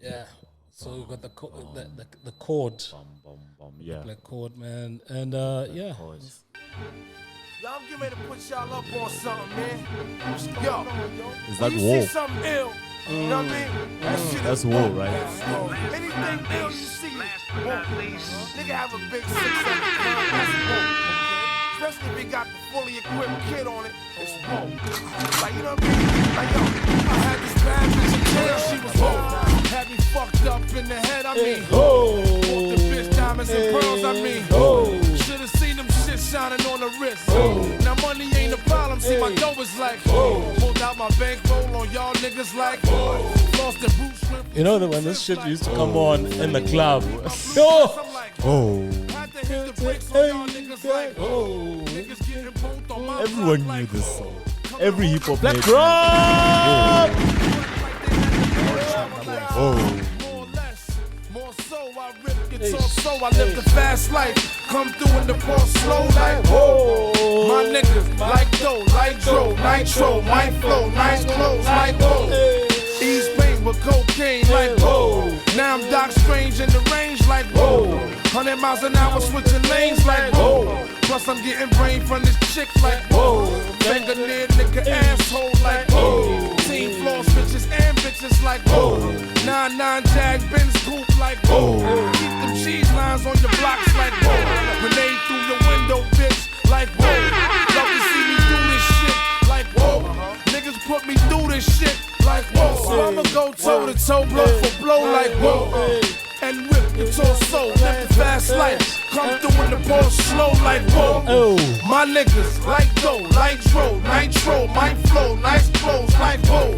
Yeah. So we got the chord. Yeah. Black chord, man. And yeah. Yo, I'm getting ready to put y'all up on something, man. Yo, is that you wool? see something ill, you know what I mean? That shit That's is wool, right? Anything ill you see, nigga have a big 6-7 gun, that's wool. Especially if he got the fully equipped kit on it, it's wool. Like, you know what I mean? Like, yo, I had this bad bitch in jail, she was wool. Had me fucked up in the head, I mean. Bought the bitch diamonds and pearls, I mean. Should've seen them shit shining on the wrist. Now money ain't a problem, see my dough is like. Pulled out my bankroll on y'all niggas like. Lost the boot strip. You know that when this shit used to come on in the club. Everyone knew this song. Every hip hop Black head. drum! So I live the fast life, come through in the ball slow like whoa. My niggas like dough, like dro, nitro, my flow, nice clothes like whoa. East Bay with cocaine like whoa. Now I'm Doc Strange in the range like whoa. 100 miles an hour switching lanes like whoa. Plus I'm getting brain from this chick like whoa. Finger near nigga asshole like whoa. Team floor switches and bitches like whoa. 9-9 Jag Benz coupe like whoa. Keep them cheese lines on your blocks like whoa. Grenade through your window bitch like whoa. Love to see me do this shit like whoa. Niggas put me through this shit like whoa. So I'ma go toe to toe, blow for blow like whoa. And whip your torso, live the fast life. Come through in the ball slow like whoa. My niggas like dough, like dro, nitro, my flow, nice clothes like whoa.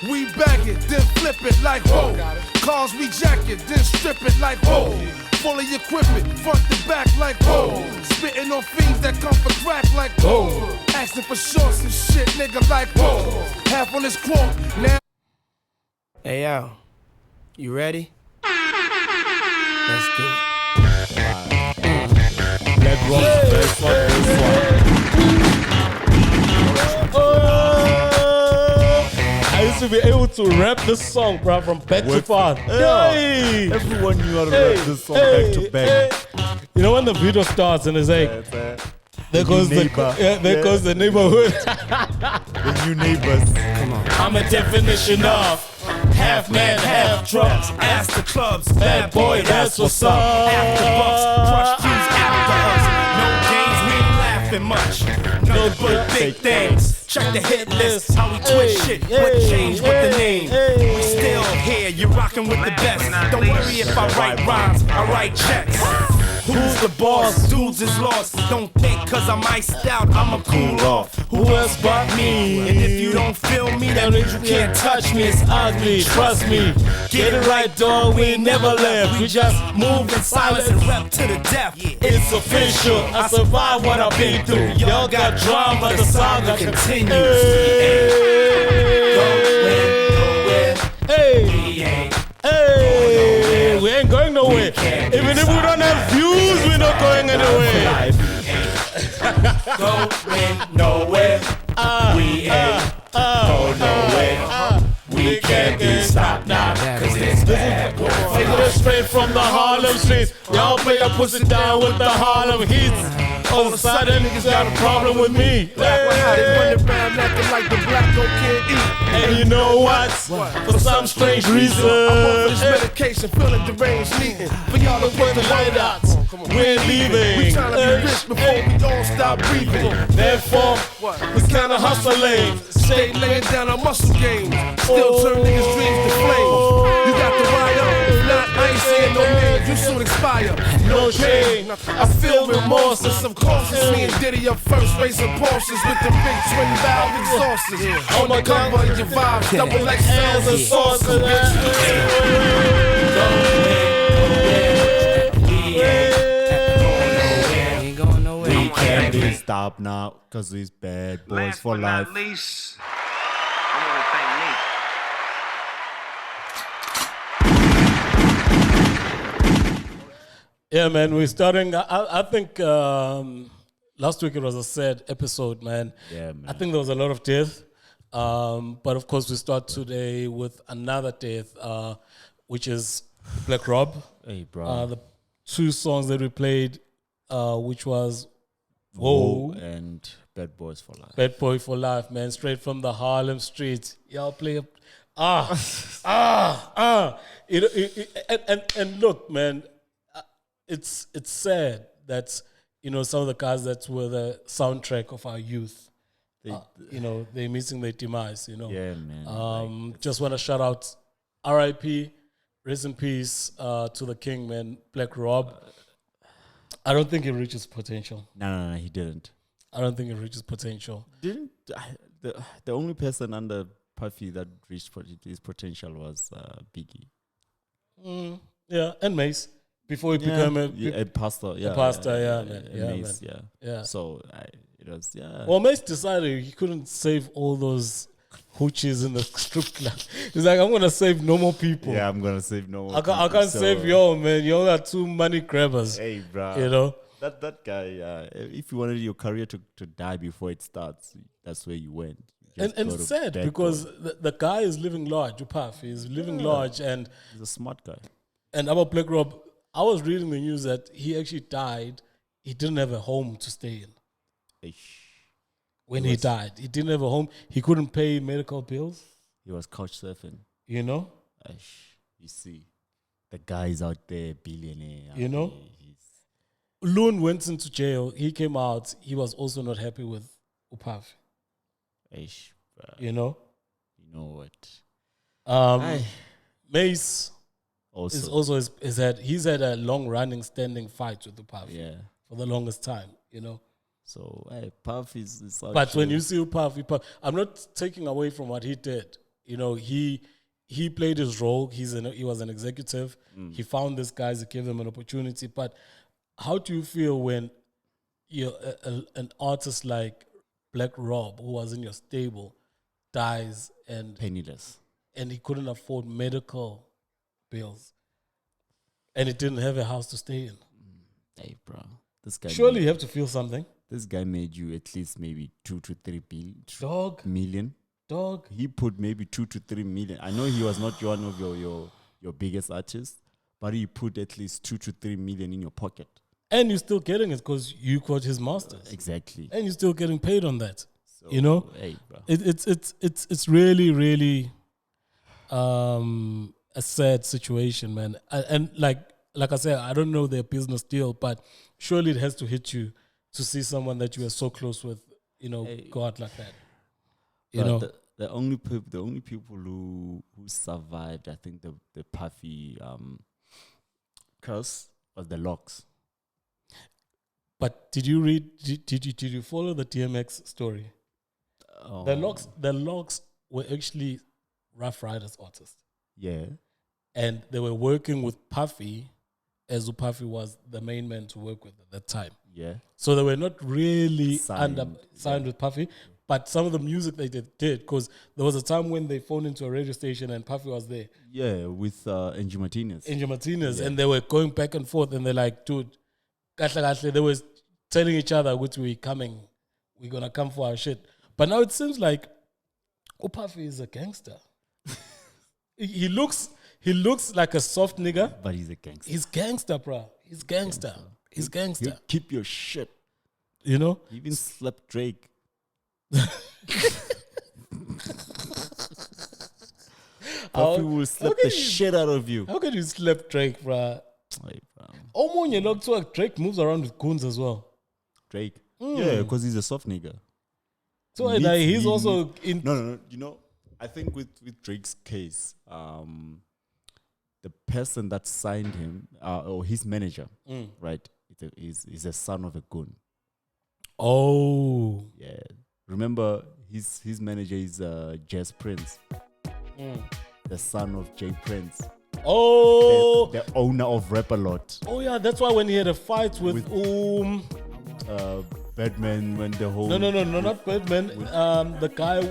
We bag it, then flip it like whoa. Cars we jack it, then strip it like whoa. Fully equipped, front to back like whoa. Spitting on fiends that come for crack like whoa. Asking for shorts and shit, nigga like whoa. Half on this quote, now. Hey yo, you ready? Let's do it. Let's rock this one. I used to be able to rap this song, bro, from back to front. Hey. Everyone knew how to rap this song back to back. You know when the video starts and it's like, there goes the neighborhood. The new neighbors. Come on. I'm a definition of half man, half drugs. Ask the clubs, Bad boy, that's what's up. After bucks, crush Q's after us. No games, we ain't laughing much. Nothing but big things. Check the hit list, how we twist shit. What changed with the name? We still here, you're rocking with the best. Don't worry if I write rhymes, I write checks. Who's the boss? Dudes is lost. Don't think cause I'm iced out, I'ma cool off. Who else but me? And if you don't feel me, that means you can't touch me. It's ugly, trust me. Get it right, dog, we ain't never left. We just move in silence and rap to the death. It's official, I survived what I've been through. Y'all got drama, the saga continues. Hey, we ain't going nowhere. Even if we don't have views, we're not going anywhere. Going nowhere. We ain't going nowhere. We can't be stopped now, cause it's bad. Taking it straight from the Harlem streets. Y'all play a pussy down with the Harlem heats. All of a sudden, niggas got a problem with me. They run around acting like the black go can't eat. And you know what? For some strange reason, I'm on this medication, feeling deranged, needing for y'all to put the light out. We ain't leaving. We tryna be rich before we all stop breathing. Therefore, we kinda hustling. Stay laying down our muscle games. Still turn niggas' dreams to flames. You got the wire, if not, I ain't saying no names. You soon expire. No shame. I feel remorse. Of course, it's me and Diddy up first, racing Porsches with the big twin valve exhausts. On the cover of your vibes, double XLs and sauces, bitch. We can't be stopped now, cause we's bad boys for life. Last but not least, I want to thank Nate. Yeah, man, we're starting. I think last week it was a sad episode, man. Yeah, man. I think there was a lot of death. But of course, we start today with another death, which is Black Rob. Hey, bro. The two songs that we played, which was Whoa and Bad Boys for Life. Bad Boy for Life, man, straight from the Harlem streets. Y'all play and look, man, it's sad that some of the guys that were the soundtrack of our youth, they're missing their demise. Yeah, man. Just want to shout out R.I.P. Rest in peace to the king, man, Black Rob. I don't think he reaches potential. No, he didn't. I don't think he reaches potential. Didn't the only person under Puffy that reached his potential was Biggie. Yeah, and Mace before he became a pastor. Yeah, a pastor. Mace, man. yeah. So it was Well, Mace decided he couldn't save all those hoochies in the strip club. He's like, I'm gonna save normal people. Yeah, I'm gonna save normal. I can't save y'all, man. Y'all are two money grabbers. Hey, bro. That guy. If you wanted your career to die before it starts, that's where you went. And it's sad because the guy is living large. Puff, he's living large, and he's a smart guy. And about Black Rob, I was reading the news that he actually died. He didn't have a home to stay in. When he died, he didn't have a home. He couldn't pay medical bills. He was couch surfing. You see, the guy's out there, billionaire. Loon went into jail. He came out. He was also not happy with Upav. You know what? Mace he's had a long running standing fight with Upav. Yeah, for the longest time. So Puff is but when you see Puff, I'm not taking away from what he did. He played his role. He was an executive. He found these guys. He gave them an opportunity. But how do you feel when you're an artist like Black Rob, who was in your stable, dies and penniless, and he couldn't afford medical bills, and he didn't have a house to stay in? Hey, bro, this guy. Surely you have to feel something. This guy made you at least maybe 2 to 3 million. Dog. He put maybe 2 to 3 million. I know he was not one of your biggest artists, but he put at least 2 to 3 million in your pocket. And you're still getting it because you got his masters. Exactly. And you're still getting paid on that. So, hey, bro. It's really, really a sad situation, man. And like I said, I don't know their business deal, but surely it has to hit you to see someone that you are so close with, go out like that. The only people who survived, I think the Puffy curse was the Locks. But did you read? Did you follow the DMX story? The Locks were actually Rough Riders artists. Yeah, and they were working with Puffy, as Puffy was the main man to work with at that time. Yeah. So they were not really signed with Puffy, but some of the music they did, because there was a time when they phoned into a radio station and Puffy was there. Yeah, with Angie Martinez. Yeah. And they were going back and forth, and they're like, dude, they were telling each other, which we're going to come for our shit. But now it seems like Puffy is a gangster. He looks like a soft nigga. But he's a gangster. He's gangster, bro. He's gangster. He's gangster. He'll keep your shit. He even slept Drake. Puffy will slap the shit out of you. How can you slap Drake, bro? Drake moves around with goons as well. Drake? Yeah, because he's a soft nigga. So he's also in... No. I think with Drake's case, the person that signed him, or his manager, right, is a son of a goon. Oh. Yeah. Remember, his manager is Jazz Prince, the son of Jay Prince. Oh. The owner of Rap A Lot. Oh, yeah, that's why when he had a fight with Batman, when the whole... No, not Batman. The guy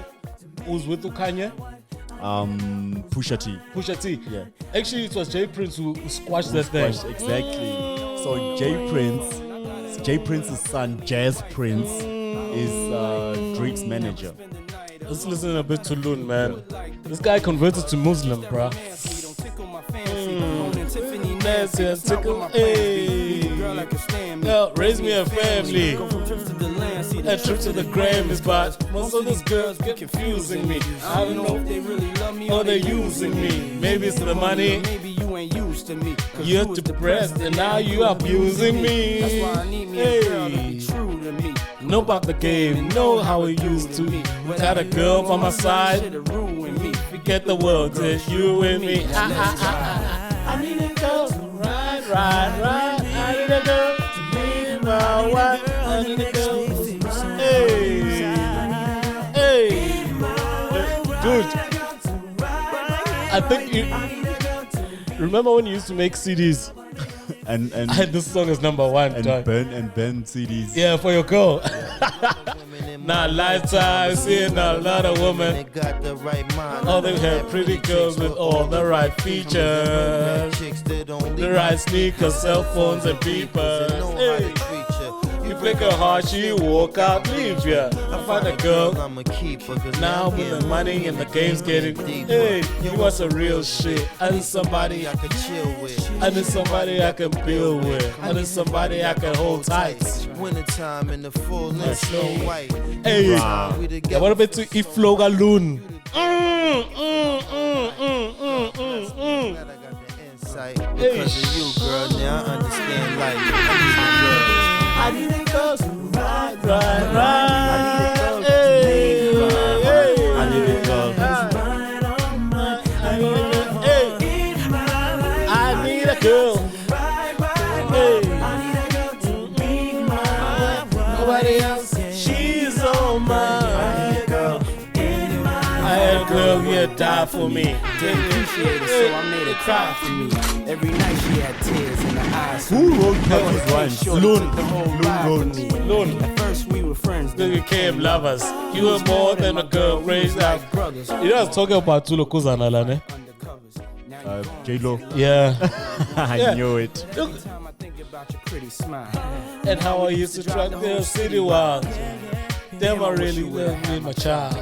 who's with Kanye. Pusha T. Yeah. Actually, it was Jay Prince who squashed that thing. Exactly. So Jay Prince's son, Jazz Prince, is Drake's manager. Let's listen a bit to Loon, man. This guy converted to Muslim, bruh. Yo, raise me a family. A trip to the gram is but most of these girls get confusing me. I don't know if they really love me or they're using me. Maybe it's the money. Maybe you ain't used to me. You're depressed and now you abusing me. That's why I need me a girl to be true to me. Know about the game, know how it used to be. Got a girl by my side. Forget the world, it's you and me. I need a girl to ride. I need a girl to be my wife. I need a girl. Hey, dude. I think you remember when you used to make CDs and this song is number one. and burn CDs. Yeah, for your girl. Now lifetime, seeing a lot of women. All they have pretty girls with all the right features, the right sneakers, cell phones, and peepers. Hey. You break her heart, she walk out, leave ya. I find a girl now with the money and the game's getting. Hey, you want some real shit? I need somebody I can chill with. I need somebody I can build with. I need somebody I can hold tight. Wintertime in the full and snow white. Hey, yeah, what about to Ifloga Loon? Because of you, girl, now I understand life. I need a girl to ride. I need a girl to ride all night. I need a girl. Nobody else, she's all mine. I had a girl, yeah, die for me. Didn't appreciate it, so I made her cry for me. Every night she had tears in her eyes. Who wrote Kevin's rhymes? Loon. At first we were friends, Then we became lovers. You were more than a girl raised like brothers. You know I was talking about Tulo Kuzanala, ne? Undercovers. Now J-Lo. Yeah. I knew it. every time I think about your pretty smile. And how I used to track the city wild. Damn, I really love me, my child.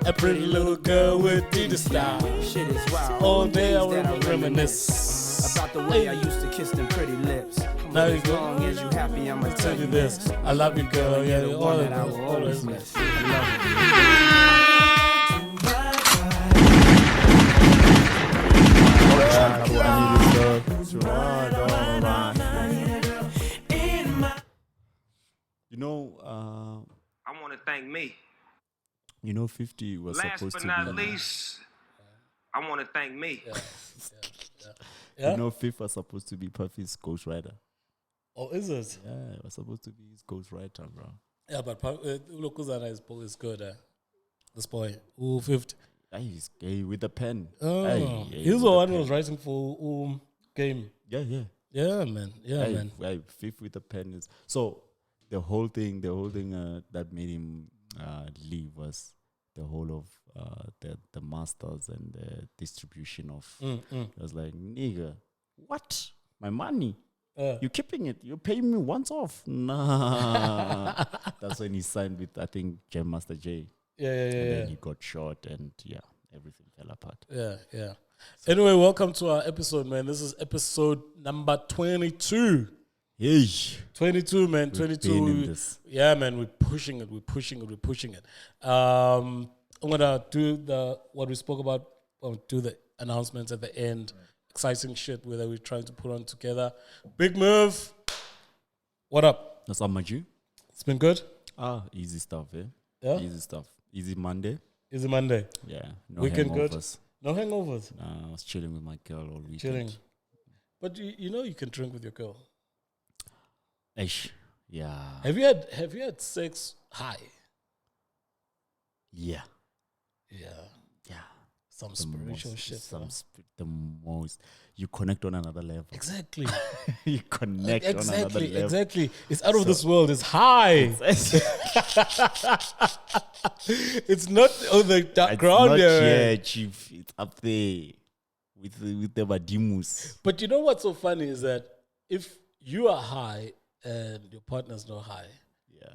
A pretty little girl with Dita style. Shit is wild. All day I That will reminisce about the way I used to kiss them pretty lips. Now you As go. long as you happy, I'ma Tell you this, I love you, girl. Yeah, the all one of that I will always this. miss. I love You know, I want to thank me. 50 was Last supposed but to not be. least, I want to thank me. Yeah? 5th was supposed to be Puffy's ghostwriter. Oh, is it? Yeah, it was supposed to be his ghostwriter, bro. Yeah, but Tulo Kuzana is good. This boy, 50. He's gay with a pen. Oh, Hey, he's with the a one who pen. was writing for Game. Yeah. Yeah, man. Yeah, Hey, man. 5th with a pen is so. The whole thing that made him leave was the whole of the masters and the distribution of. It was like, nigga, what? My money? You keeping it? You paying me once off? Nah. That's when he signed with, I think, Jam Master J. Yeah. And then he got shot, and everything fell apart. Yeah. Anyway, welcome to our episode, man. This is episode number 22. Hey, 22, man. We've 22. been in this. Yeah, man. We're pushing it. I'm gonna do what we spoke about. Do the announcements at the end. Exciting shit that we're trying to put on together. Big move. What up? That's Amaju. It's been good. Easy stuff, Yeah. Easy stuff. Easy Monday. Is it Monday? Yeah. No Weekend good? hangovers. No hangovers. I was chilling with my girl all weekend. Chilling. But you know you can drink with your girl. Ish. Yeah. Have you had sex high? Yeah. Yeah. Yeah. Some spiritual shit. bro. The most. You connect on another level. Exactly. You connect on another level. Exactly. It's out of this world. It's high. It's not on the ground not there. here, chief. It's up there with the Badimus. But you know what's so funny is that if you are high and your partner's not high, Yeah.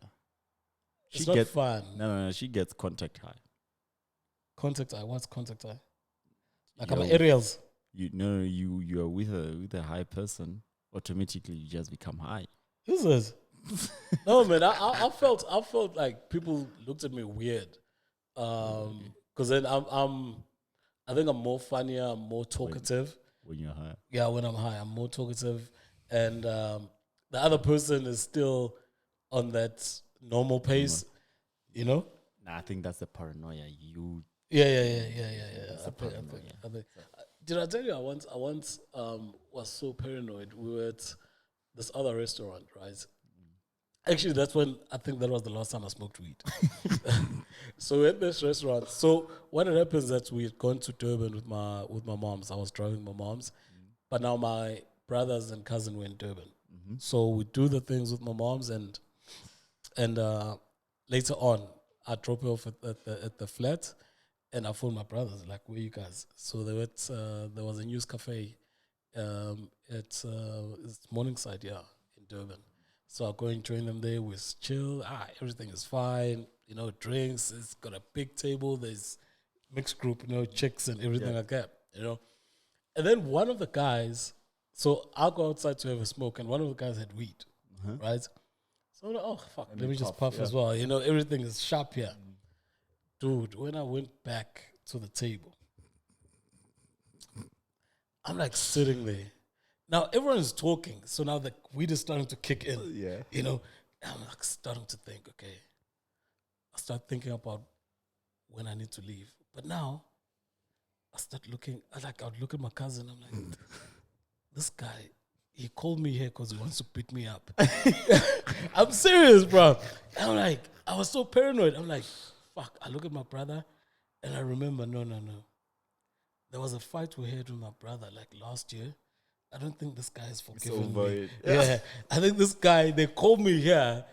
it's not fun. No. She gets contact high. Contact eye. What's contact eye? Like Yo, I'm aerials. You know, you are with a high person. Automatically, you just become high. Who's this? No, man. I felt like people looked at me weird. Because then I think I'm more funnier. I'm more talkative. When you're high. Yeah, when I'm high, I'm more talkative, and the other person is still on that normal pace. You know. Nah, I think that's the paranoia. You. Yeah. That's I think. Did I tell you I once was so paranoid? We were at this other restaurant, right? Actually, that's when I think that was the last time I smoked weed. So we're at this restaurant. So what had happened is that we had gone to Durban with my moms. I was driving my moms, but now my brothers and cousin were in Durban. So we do the things with my moms, and later on I drop her off at the flat, and I phone my brothers like, "Where you guys?" So they were there was a news cafe it's Morningside, in Durban. So I go and join them there. We chill. Everything is fine. You know, drinks. It's got a big table. There's mixed group, chicks and everything like that. And then one of the guys. So I'll go outside to have a smoke, and one of the guys had weed, right? So I'm like, oh fuck, let me just puff as well. Everything is sharp here, dude. When I went back to the table, I'm like sitting there. Now everyone is talking, so now the weed is starting to kick in. I'm like starting to think. Okay, I start thinking about when I need to leave. But now I start looking. I would look at my cousin. I'm like, this guy, he called me here because he wants to beat me up. I'm serious, bro. I'm like, I was so paranoid. I'm like, fuck. I look at my brother, and I remember, no. There was a fight we had with my brother like last year. I don't think this guy is forgiven me. Yeah, I think this guy, they called me here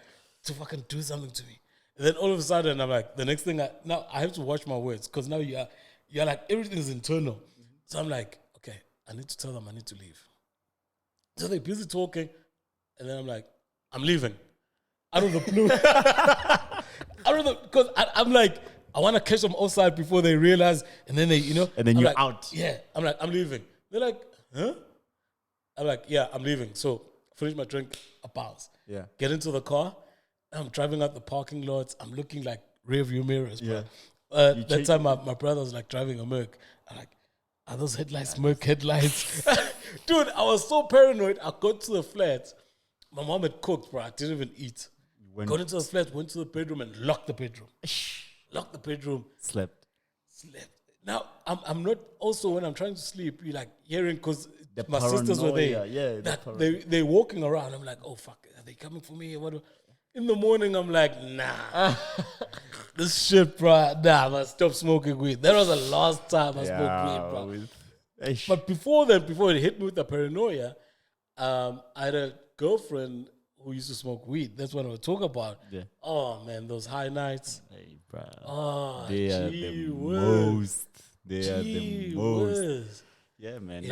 to fucking do something to me. And then all of a sudden, I'm like, the next thing, now I have to watch my words because now you're like, everything is internal. So I'm like, okay, I need to tell them I need to leave. So they're busy talking, and then I'm like, I'm leaving. Out of the blue. Because I'm like, I want to catch them outside before they realize, and then they, And then I'm you're like, out. Yeah, I'm like, I'm leaving. They're like, huh? I'm like, yeah, I'm leaving. So finish my drink, I bounce. Yeah. Get into the car. I'm driving out the parking lots. I'm looking like rear view mirrors, bro. That time my brother was like driving a Merc. I'm like, are those headlights Merc headlights? Dude, I was so paranoid. I got to the flat. My mom had cooked, bro. I didn't even eat. Got into the flat, went to the bedroom and locked the bedroom. Locked the bedroom. Slept. Now, I'm not also when I'm trying to sleep, you're like hearing because my paranoia, sisters were there. yeah, That they're walking around. I'm like, oh fuck, are they coming for me? What? In the morning, I'm like, nah. This shit, bro. Nah, I must stop smoking weed. That was the last time I smoked weed, bro. But before it hit me with the paranoia, I had a girlfriend who used to smoke weed. That's what I would talk about. Yeah. Oh man, those high nights. Hey, bro. Oh, they are the most. They are the most. Yeah, man.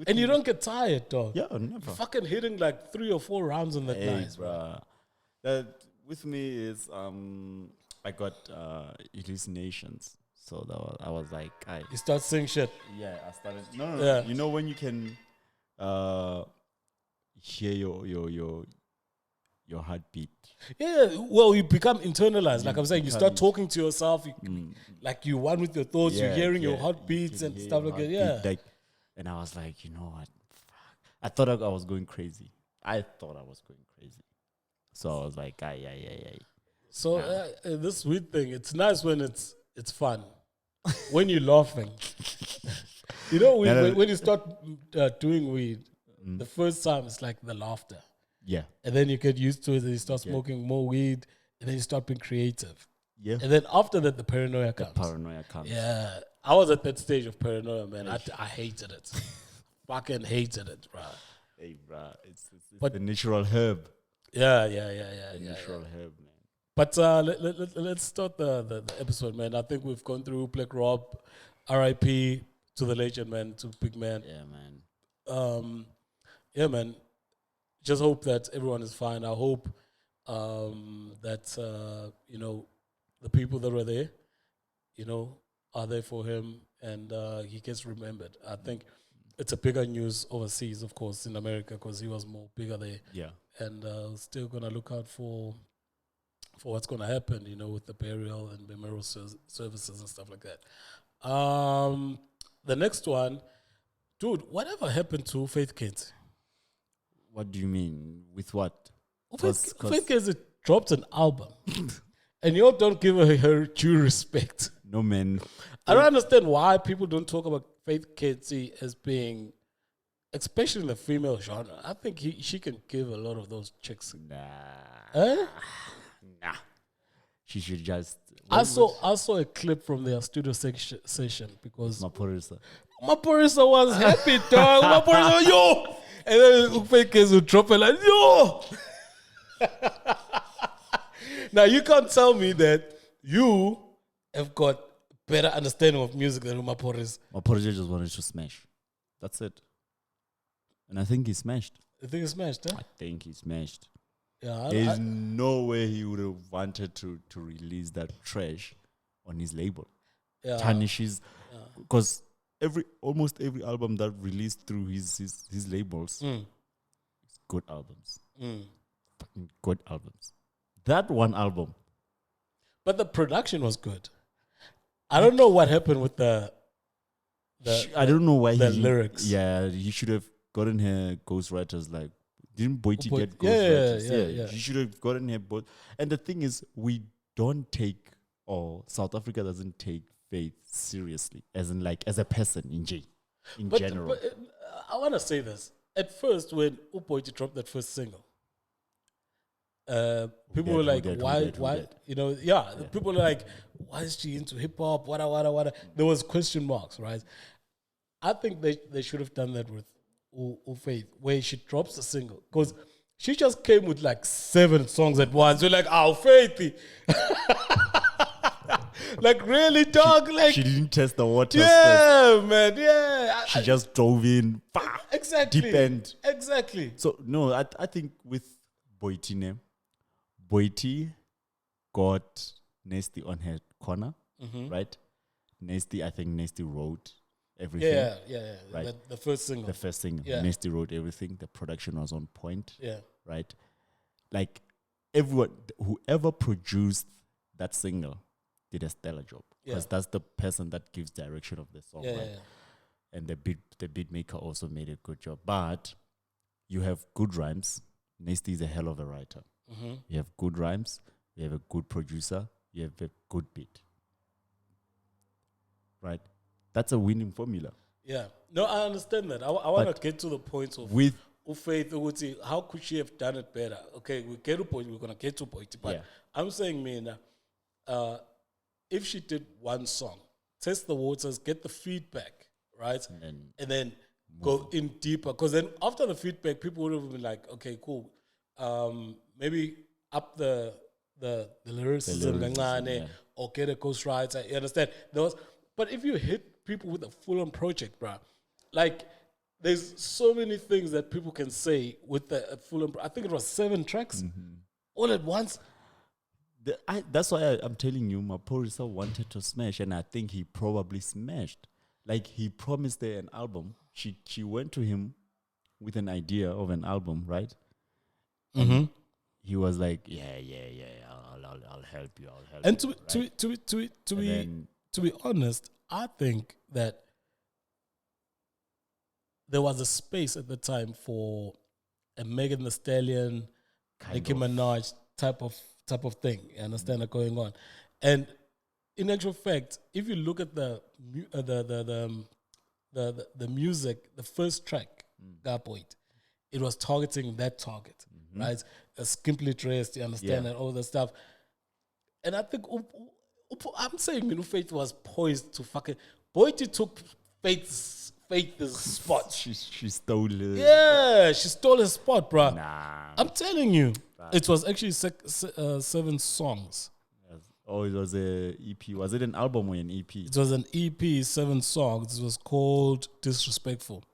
And you don't get tired, dog. Yeah, never. Fucking hitting like 3 or 4 rounds on that night, bro. That with me is I got hallucinations. So I was like, you start saying shit. Yeah, I started. No. Yeah. You know when you can hear your heartbeat. Yeah, well, you become internalized. Like I'm saying, you start talking to yourself. Like you one with your thoughts. You're hearing your heartbeats and stuff like that. Yeah. And I was like, you know what? Fuck. I thought I was going crazy. So I was like, yeah. So this weed thing, it's nice when it's fun. When you're laughing. When you start doing weed, the first time it's like the laughter. Yeah. And then you get used to it, and you start smoking more weed, and then you start being creative. Yeah. And then after that, the paranoia comes. Yeah. I was at that stage of paranoia, man. I hated it. Fucking hated it, bro. Hey, bro. It's the natural herb. Yeah. Natural herb, man. But let's start the episode, man. I think we've gone through Black Rob, R.I.P. to the legend, man, to Big Man. Yeah, man. Yeah, man. Just hope that everyone is fine. I hope that, the people that were there, are there for him, and he gets remembered. I think it's a bigger news overseas, of course, in America, because he was more bigger there. Yeah. And still gonna look out for what's gonna happen, with the burial and memorial services and stuff like that. The next one, dude, whatever happened to Faith Nketsi? What do you mean? With what? Faith Nketsi dropped an album, and you all don't give her due respect. No, man. I don't understand why people don't talk about Faith Nketsi as being, especially in the female genre. I think she can give a lot of those chicks. Nah. She should just. I saw a clip from their studio session because Maporisa was happy, dog. Maporisa, yo! And then Faith Nketsi would drop it like, yo! Now, you can't tell me that you have got better understanding of music than Maporisa. Maporisa just wanted to smash. That's it. And I think he smashed. You think he smashed, huh? I think he smashed. Yeah, There's no way he would have wanted to release that trash on his label. Yeah. Tarnishes. Because almost every album that released through his labels, it's good albums. Fucking good albums. That one album. But the production was good. I don't know what happened with the I don't know why the lyrics. Yeah, he should have gotten her ghostwriters. Like, didn't Boiti get ghostwriters? Yeah. He should have gotten her both. And the thing is, we don't take, or South Africa doesn't take Faith seriously, as in like as a person in general. But I want to say this. At first, when Boiti dropped that first single, people were like, why? People were like, why is she into hip hop? What? There was question marks, right? I think they should have done that with Faith, where she drops a single, because she just came with like 7 songs at once. We're like, Faith. Like, really, dog? She didn't test the waters. Yeah, man, yeah. She just drove in. Exactly. Deep end. Exactly. So, no, I think with Boiti got Nasty on her corner, right? I think Nasty wrote everything. Yeah. Right? The first single. The first single. Yeah. Nasty wrote everything. The production was on point. Yeah. Right? Like, whoever produced that single did a stellar job. Because that's the person that gives direction of the song, right? Yeah. And the beat maker also made a good job. But you have good rhymes. Nasty is a hell of a writer. You have good rhymes. You have a good producer. You have a good beat. Right? That's a winning formula. Yeah. No, I understand that. I want to get to the point of with Faith. How could she have done it better? Okay, we get to point. We're gonna get to point. But I'm saying, Mina, if she did one song, test the waters, get the feedback, right, and then go in deeper. Because then after the feedback, people would have been like, okay, cool. Maybe up the lyricism, or get a ghostwriter. You understand? But if you hit people with a full-on project, bruh, like, there's so many things that people can say with the full-on. I think it was 7 tracks all at once. That's why I'm telling you, Maporisa wanted to smash, and I think he probably smashed. Like, he promised her an album. She went to him with an idea of an album, right? He was like, yeah, I'll help you. And to be honest, I think that there was a space at the time for a Megan Thee Stallion, Nicki Minaj type of thing. You understand that going on? And in actual fact, if you look at the music, the first track, that point, it was targeting that target, right? Skimpily dressed, you understand, and all that stuff. And I think I'm saying, Faith was poised to fucking. Boiti took Faith's spot. She stole it. Yeah, she stole his spot, bro. Nah. I'm telling you, it was actually 7 songs. Oh, it was a EP. Was it an album or an EP? It was an EP, 7 songs. It was called Disrespectful.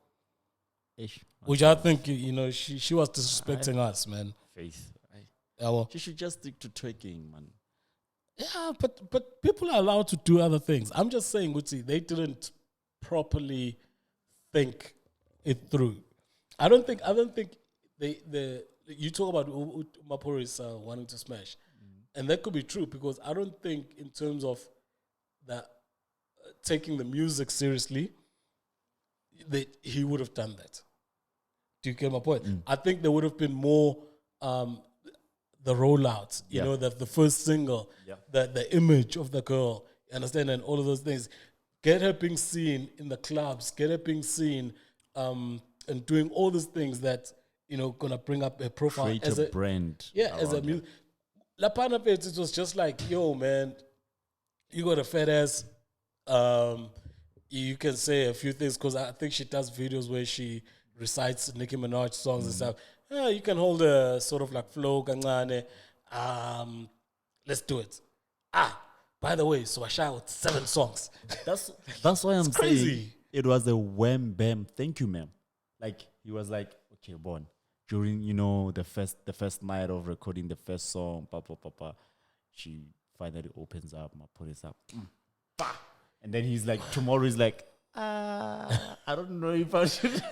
Which I think, she was disrespecting us, man. Faith. Well, She should just stick to twerking, man. Yeah, but people are allowed to do other things. I'm just saying, Gucci, they didn't properly think it through. I don't think you talk about Maporis wanting to smash, and that could be true because I don't think in terms of that taking the music seriously, that he would have done that. Do you get my point? I think there would have been more the rollouts, you know, the first single, the image of the girl, you understand, and all of those things. Get her being seen in the clubs, get her being seen and doing all these things that, you know, gonna bring up a profile. Create as a brand. Yeah, as a music. La Panapet, it was just like, yo, man, you got a fat ass. You can say a few things because I think she does videos where she recites Nicki Minaj songs and stuff. Yeah, you can hold a sort of like flow, kancane. Let's do it. By the way, so I shot with 7 songs. That's why I'm crazy. saying it was a wham bam. Thank you, ma'am. Like he was like, okay, Bon. During, you know, the first night of recording the first song, papa, she finally opens up, put it up. And then he's like, tomorrow he's like, I don't know if I should.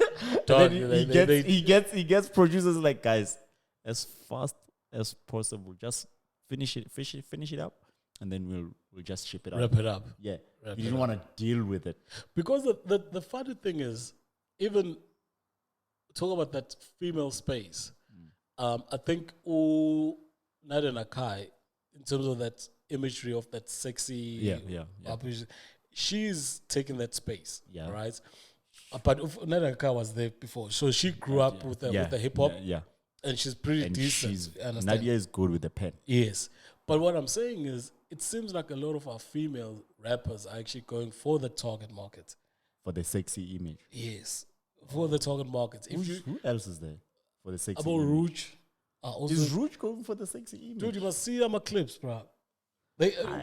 Dog, he gets producers like, guys, as fast as possible, just finish it up, and then we'll just ship it out. Wrap it up. Yeah, you didn't want to deal with it because the funny thing is, even talk about that female space. I think Nadia Nakai, in terms of that imagery of that sexy, she's taking that space, right? But Nadia Nakai was there before, so she grew up with the hip hop, and she's pretty decent. Nadia is good with the pen. Yes, but what I'm saying is, it seems like a lot of our female rappers are actually going for the target market, for the sexy image. Yes. For the target market. Who else is there for the sexy about image? Rouge. Is Rouge going for the sexy image? Dude, you must see them clips, bro.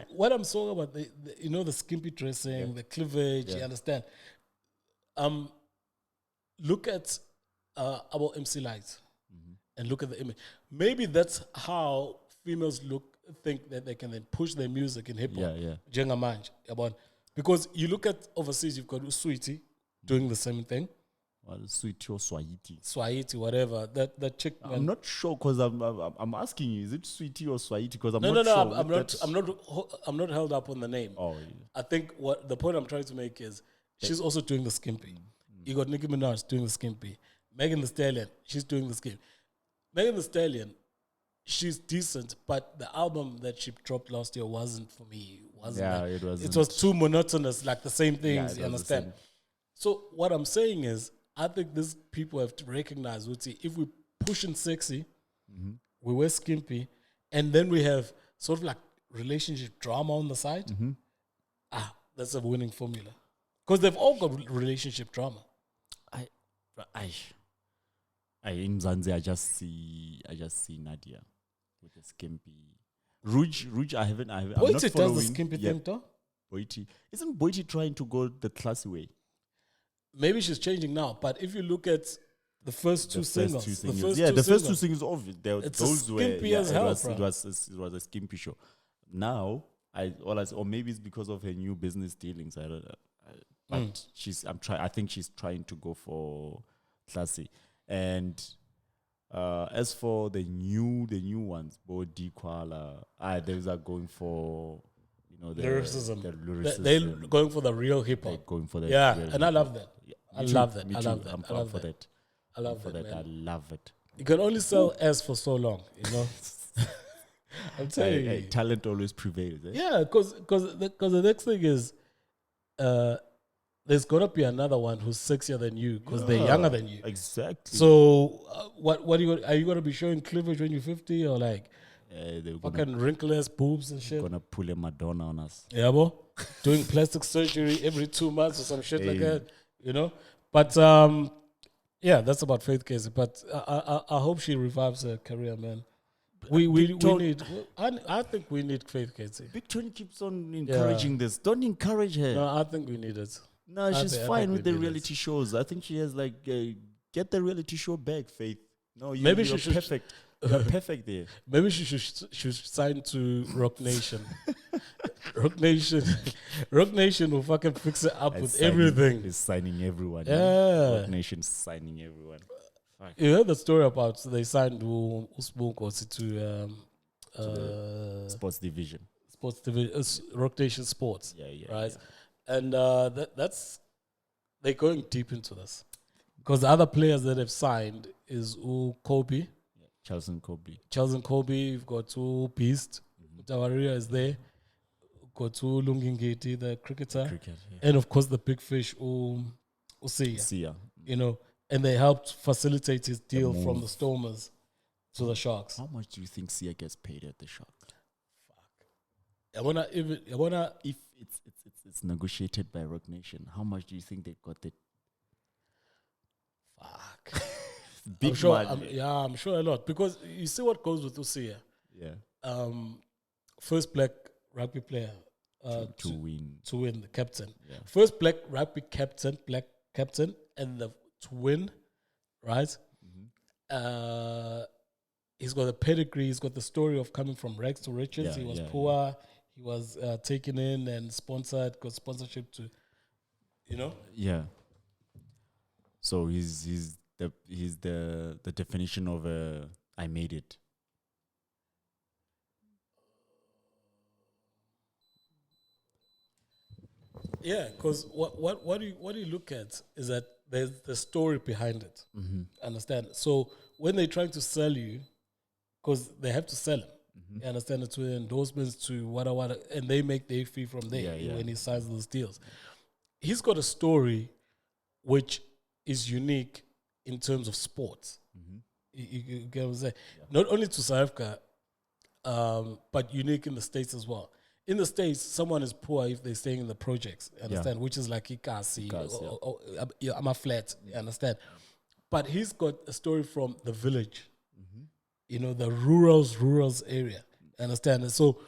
What I'm talking about, you know, the skimpy dressing, the cleavage, you understand? Look at about MC Light and look at the image. Maybe that's how females think that they can then push their music in hip hop. Jengamanj, because you look at overseas, you've got Sweetie doing the same thing. Well, Sweetie or Swahiti. Swahiti, whatever. That chick. I'm not sure because I'm asking you, is it Sweetie or Swahiti? Because I'm not sure. I'm not held up on the name. Oh, I think what the point I'm trying to make is she's also doing the skimpy. You got Nicki Minaj doing the skimpy. Megan Thee Stallion, she's doing the skimpy. Megan Thee Stallion, she's decent, but the album that she dropped last year wasn't for me. It was too monotonous, like the same things. You understand? So what I'm saying is, I think these people have to recognize, if we push in sexy, we wear skimpy, and then we have sort of like relationship drama on the side, that's a winning formula. Because they've all got relationship drama. In Zanzi, I just see Nadia with the skimpy. Rouge, I'm not following. Boiti does the skimpy thing, though. Isn't Boiti trying to go the classy way? Maybe she's changing now, but if you look at the first two singles, the first two singles, obviously, those were skimpy as hell. It was a skimpy show. Now, or maybe it's because of her new business dealings. I don't know. But I think she's trying to go for classy. And as for the new ones, Bodi Kuala, those are going for, you know, the lyricism. They're going for the real hip hop. They're going for that. And I love that. I love that. I'm proud for that. I love that. I love it. You can only sell S for so long, you know. I'm telling you, talent always prevails. Eh? Yeah, because the next thing is, there's gonna be another one who's sexier than you because they're younger than you. Exactly. So are you gonna be showing cleavage when you're 50 or like fucking wrinkless boobs and shit? Gonna pull a Madonna on us. Yeah, bro. Doing plastic surgery every 2 months or some shit like that, you know. But that's about Faith Casey. But I hope she revives her career, man. We need. I think we need Faith Casey. Big Tony keeps on encouraging this. Don't encourage her. No, I think we need it. No, she's fine with the reality shows. I think she has get the reality show back, Faith. No, maybe you're perfect. You're perfect there. Maybe she should sign to Rock Nation. Rock Nation will fucking fix it up with everything. Is signing everyone. Yeah. Rock Nation's signing everyone. Fuck. You heard the story about they signed Nkosi to Sports division. sports division, Rock Nation Sports. Yeah. Right, and that's they're going deep into this because the other players that have signed is Kobe, Yeah. Charles and Kobe. You've got Beast, Tawaria is there, got Lungingeti, the cricketer, Cricket. Yeah. and of course the big fish Usia, Sia. you know, and they helped facilitate his deal from move. the Stormers to the Sharks. How much do you think Sia gets paid at the Sharks? I wanna If it's negotiated by Rock Nation, how much do you think they got it? fuck. Big I'm sure, money. I'm sure a lot because you see what goes with Usia. Yeah. First black rugby player To win. to win, the captain. Yeah. First black rugby captain, and to win, right? He's got a pedigree. He's got the story of coming from rags to riches. Yeah, He was yeah, poor. He was taken in and sponsored. Got sponsorship to, you know. Yeah. So he's the definition of I made it. Yeah, because what do you look at is that there's the story behind it. Understand? So when they're trying to sell you, because they have to sell him, you understand it, to endorsements, to what, and they make their fee from there when he signs those deals. He's got a story which is unique in terms of sports. You get what I'm saying? Not only to South Africa, but unique in the States as well. In the States, someone is poor if they're staying in the projects, understand? Which is like Ikasi, I'm a flat, you understand? But he's got a story from the village, you know, the rurals area, understand? And so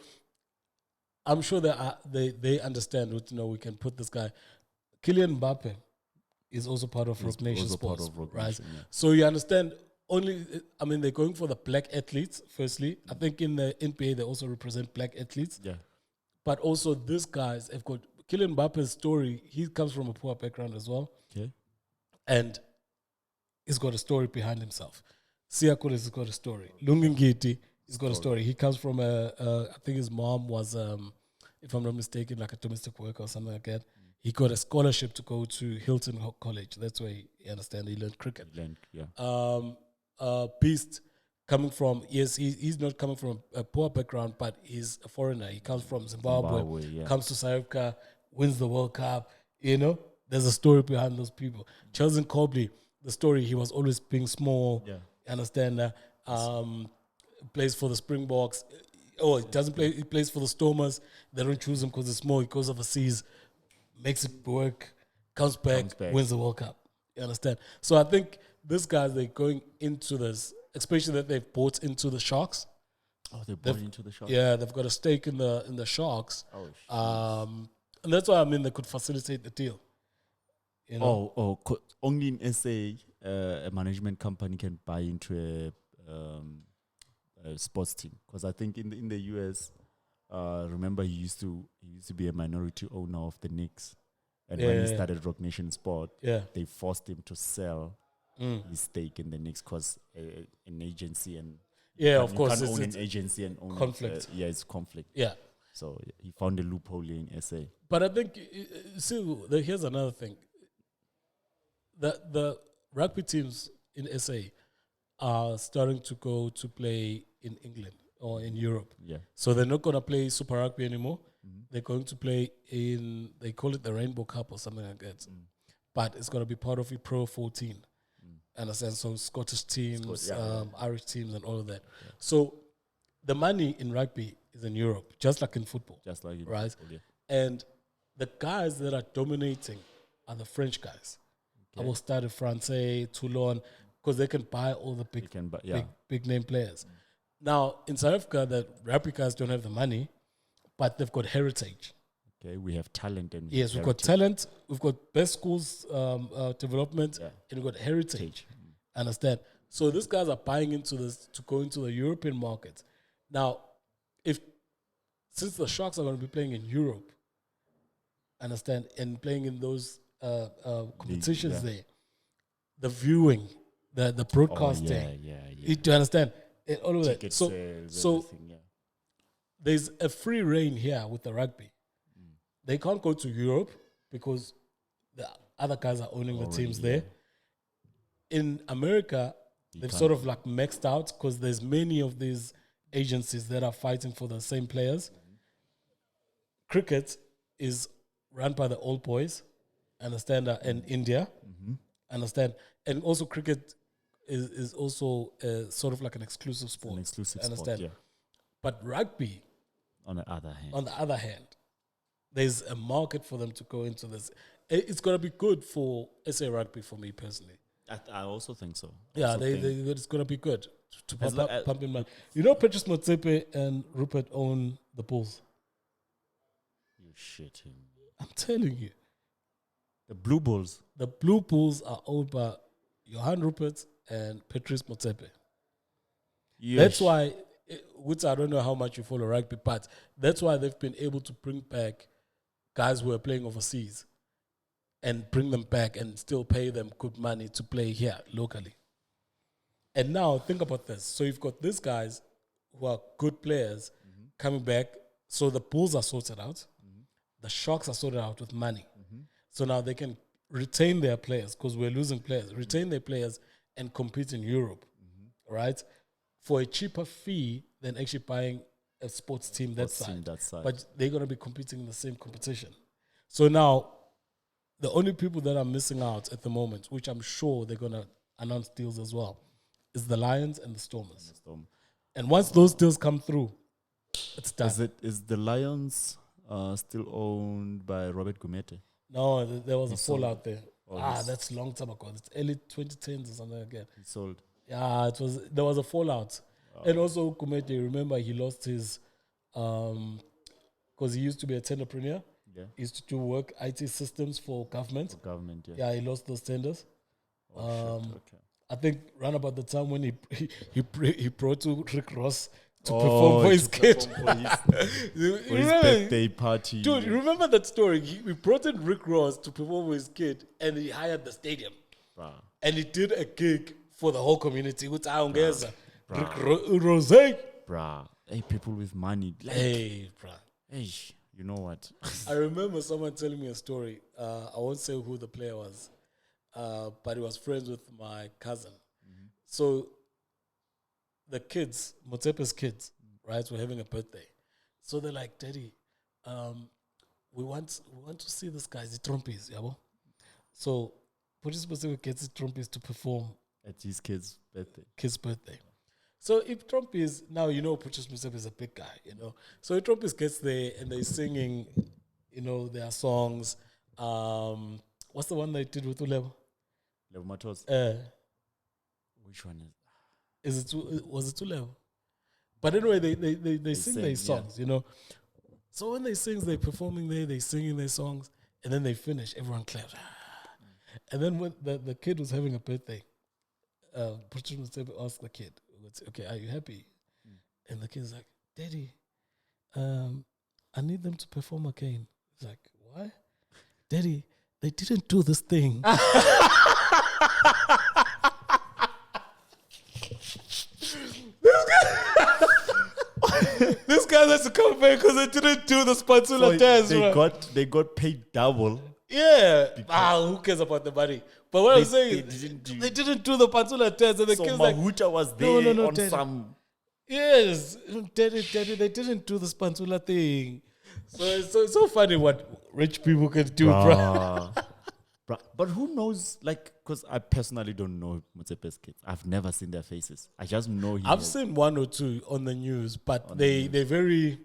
I'm sure that they understand, you know, we can put this guy. Kylian Mbappe is also part of Rock Nation Sports, right? So you understand, they're going for the black athletes, firstly. I think in the NBA, they also represent black athletes. Yeah. But also, these guys have got Kylian Mbappe's story. He comes from a poor background as well. Okay. And he's got a story behind himself. Sia Khuli has got a story. Lungingeti has got a story. He comes from I think his mom was, if I'm not mistaken, like a domestic worker or something like that. He got a scholarship to go to Hilton College. That's where he learned cricket. Beast coming from, he's not coming from a poor background, but he's a foreigner. He comes from Zimbabwe, comes to South Africa, wins the World Cup. You know, there's a story behind those people. Charles and Kobe, the story, he was always being small. Yeah. You understand that? Plays for the Springboks. Oh, he doesn't play. He plays for the Stormers. They don't choose him because he's small. He goes overseas, makes it work, comes back, wins the World Cup. You understand? So I think these guys, they're going into this, especially that they've bought into the Sharks. Oh, they bought into the Sharks? Yeah, they've got a stake in the Sharks. And that's why, they could facilitate the deal. You know? Only in SA, a management company can buy into a sports team. Because I think in the US, remember he used to be a minority owner of the Knicks. And when he started Rock Nation Sport, they forced him to sell his stake in the Knicks because an agency and of course, you can't own an agency and own conflict. It's conflict. Yeah. So he found a loophole in SA. But I think here's another thing. The rugby teams in SA are starting to go to play in England or in Europe. Yeah. So they're not going to play Super Rugby anymore. They're going to play they call it the Rainbow Cup or something like that. But it's going to be part of a Pro 14. Understand? So Scottish teams, Irish teams and all of that. Yeah. So the money in rugby is in Europe, just like in football. Just like in right? football, yeah. And the guys that are dominating are the French guys. I will start at Francais, Toulon, because they can buy all the big name players. Now, in South Africa, the rugby guys don't have the money, but they've got heritage. Okay, we have talent and we've got talent, we've got best schools development, and we've got heritage. Understand? So these guys are buying into this to go into the European market. Now, since the Sharks are going to be playing in Europe, understand, and playing in those competitions there, the viewing, the broadcasting, do you understand? All of that. So there's a free reign here with the rugby. They can't go to Europe because the other guys are owning the teams there. In America, they've sort of like maxed out because there's many of these agencies that are fighting for the same players. Cricket is run by the old boys, understand, in India, understand, and also cricket is also sort of like an exclusive sport. An exclusive understand? sport, yeah. But rugby, on the other hand, there's a market for them to go into this. It's gonna be good for SA Rugby for me personally. I also think so. Yeah, it's gonna be good to pump in money. You know, Patrice Motsepe and Rupert own the Bulls. You shit him. I'm telling you. The Blue Bulls. The Blue Bulls are owned by Johan Rupert and Patrice Motsepe. Yes. That's why, which I don't know how much you follow rugby, but that's why they've been able to bring back guys who are playing overseas and bring them back and still pay them good money to play here locally. And now think about this. So you've got these guys who are good players coming back. So the Bulls are sorted out. The Sharks are sorted out with money. So now they can retain their players because we're losing players. Retain their players and compete in Europe, right? For a cheaper fee than actually buying a sports team that side. But they're going to be competing in the same competition. So now the only people that are missing out at the moment, which I'm sure they're going to announce deals as well, is the Lions and the Stormers. And once those deals come through, it's done. Is the Lions still owned by Robert Gumete? No, there was a fallout there. That's a long time ago. It's early 2010s or something like that. He sold. Yeah, there was a fallout. And also Gumete, remember he lost his, because he used to be a tenderpreneur. Yeah. He used to do work, IT systems for government. Yeah, he lost those tenders. I think around about the time when he brought to Rick Ross to perform for his kid. For his birthday party. Dude, remember that story? We brought in Rick Ross to perform for his kid and he hired the stadium. Bruh. And he did a gig for the whole community with Aongeza. Rick Rose. Bruh. Hey, people with money. Like, hey, bruh. Hey, you know what? I remember someone telling me a story. I won't say who the player was, but he was friends with my cousin. So the kids, Motsepe's kids, right, were having a birthday. So they're like, Daddy, we want to see this guy, the Trompies, yabo. So Patrice Motsepe gets the Trompies to perform at his kid's birthday. So if Trompies, now you know Patrice Motsepe is a big guy, you know. So if Trompies gets there and they're singing, you know, their songs. What's the one they did with Ulebo? Level Matos. Which one is? Was it too level? But anyway, they sing their songs, you know. So when they sing, they're performing there, they singing their songs, and then they finish, everyone claps. And then when the kid was having a birthday, Patrice Motsepe asked the kid, okay, are you happy? And the kid's like, Daddy, I need them to perform again. He's like, why? Daddy, they didn't do this thing. This guy has to come back because they didn't do the spatula dance. They got paid double. Yeah. Who cares about the money? But what I'm saying, they didn't do the spatula dance. And the so kids Mahuta was there on Daddy. some... Yes. Daddy, they didn't do the spatula thing. So it's so funny what rich people can do, bro. But who knows, like, because I personally don't know Motsepe's kids. I've never seen their faces. I just know I've seen one or two on the news, but they're very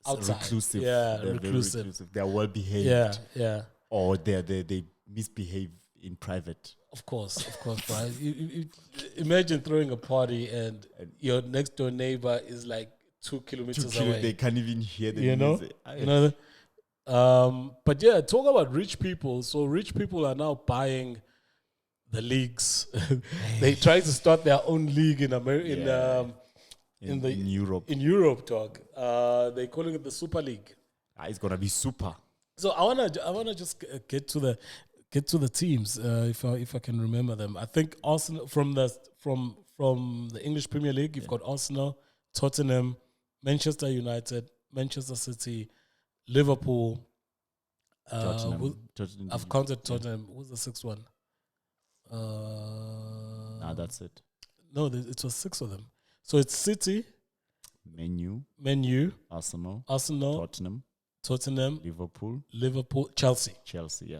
outside. Reclusive. Yeah, they're reclusive. They're well behaved. Yeah. Or they misbehave in private. Of course, bro. You imagine throwing a party and your next door neighbor is like 2 kilometers away. They can't even hear the music. You know? But yeah, talk about rich people. So rich people are now buying the leagues. They try to start their own league in America, in Europe. In Europe, dog. They're calling it the Super League. It's gonna be super. So I wanna just get to the teams if I can remember them. I think Arsenal from the English Premier League. You've got Arsenal, Tottenham, Manchester United, Manchester City, Liverpool. Tottenham. I've counted Tottenham. What's the sixth one? That's it. No, it was 6 of them. So it's City, Man U, Arsenal, Tottenham, Liverpool, Chelsea.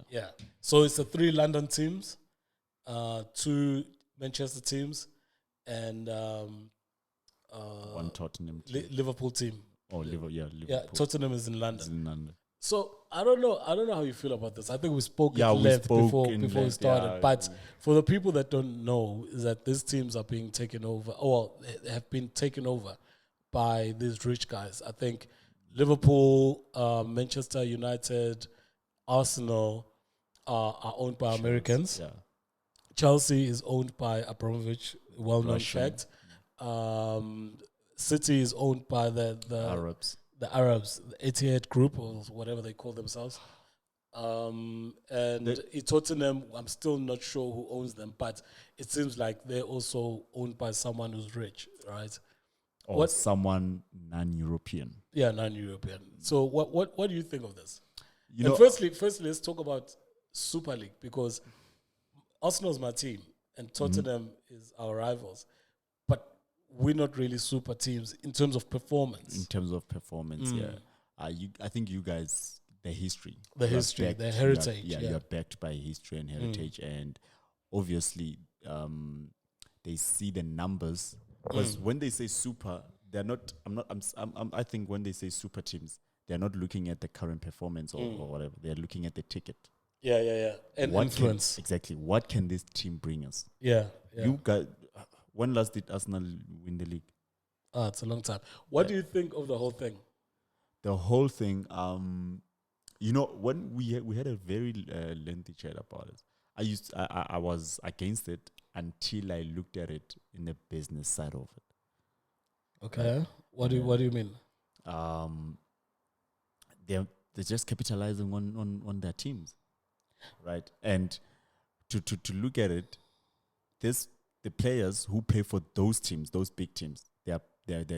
Yeah. So it's the 3 London teams, 2 Manchester teams, and 1 Tottenham team. Liverpool team. Oh, Liverpool. Yeah, Tottenham is in London. It's in London. So I don't know how you feel about this. I think we spoke Yeah, at we length spoke before in we length, started. yeah. But for the people that don't know, is that these teams are being taken over, or they have been taken over by these rich guys. I think Liverpool, Manchester United, Arsenal are owned by Americans. Yeah. Chelsea is owned by Abramovich, well-known Russian. fact. City is owned by the Arabs. The Arabs, the Etihad Group, or whatever they call themselves. And Tottenham, I'm still not sure who owns them, but it seems like they're also owned by someone who's rich, right? Or someone non-European. Yeah, non-European. So what do you think of this? You know, firstly, let's talk about Super League, because Arsenal's my team and Tottenham is our rivals. But we're not really super teams in terms of performance. Yeah. I think you guys, the history. The history, the heritage. You're backed by history and heritage. And obviously, they see the numbers. Because when they say super, they're not, I think when they say super teams, they're not looking at the current performance or whatever. They're looking at the ticket. Yeah. And influence. Exactly. What can this team bring us? Yeah. You guys, when last did Arsenal win the league? It's a long time. What do you think of the whole thing? The whole thing, when we had a very lengthy chat about it. I was against it until I looked at it in the business side of it. Okay. What do you mean? They're just capitalizing on their teams, right? And to look at it, the players who play for those teams, those big teams, they're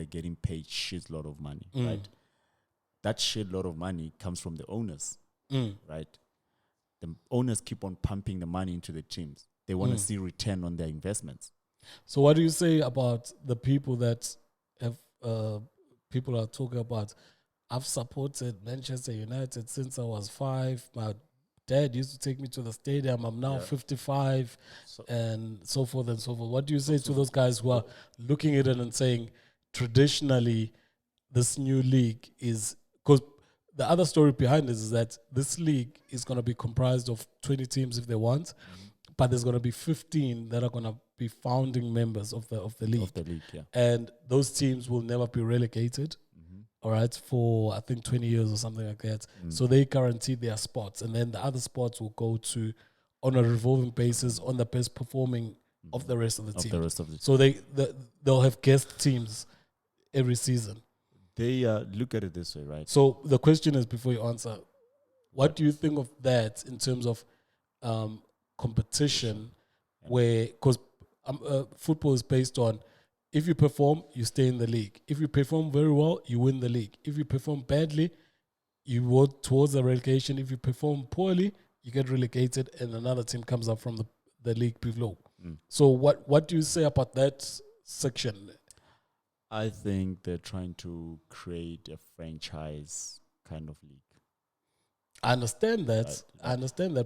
getting paid shitload of money, right? That shitload of money comes from the owners, right? The owners keep on pumping the money into the teams. They want to see return on their investments. So what do you say about the people that have people are talking about? I've supported Manchester United since I was 5. My dad used to take me to the stadium. I'm now 55, and so forth and so forth. What do you say to those guys who are looking at it and saying, traditionally, this new league is, because the other story behind this is that this league is going to be comprised of 20 teams if they want, but there's going to be 15 that are going to be founding members of the league. Of the league, yeah. And those teams will never be relegated. All right, for I think 20 years or something like that. So they guarantee their spots, and then the other spots will go to on a revolving basis on the best performing of the rest of the team. So they'll have guest teams every season. They look at it this way, right? So the question is, before you answer, what do you think of that in terms of competition, where, because football is based on, if you perform, you stay in the league. If you perform very well, you win the league. If you perform badly, you work towards the relegation. If you perform poorly, you get relegated and another team comes up from the league below. So what do you say about that section? I think they're trying to create a franchise kind of league. I understand that.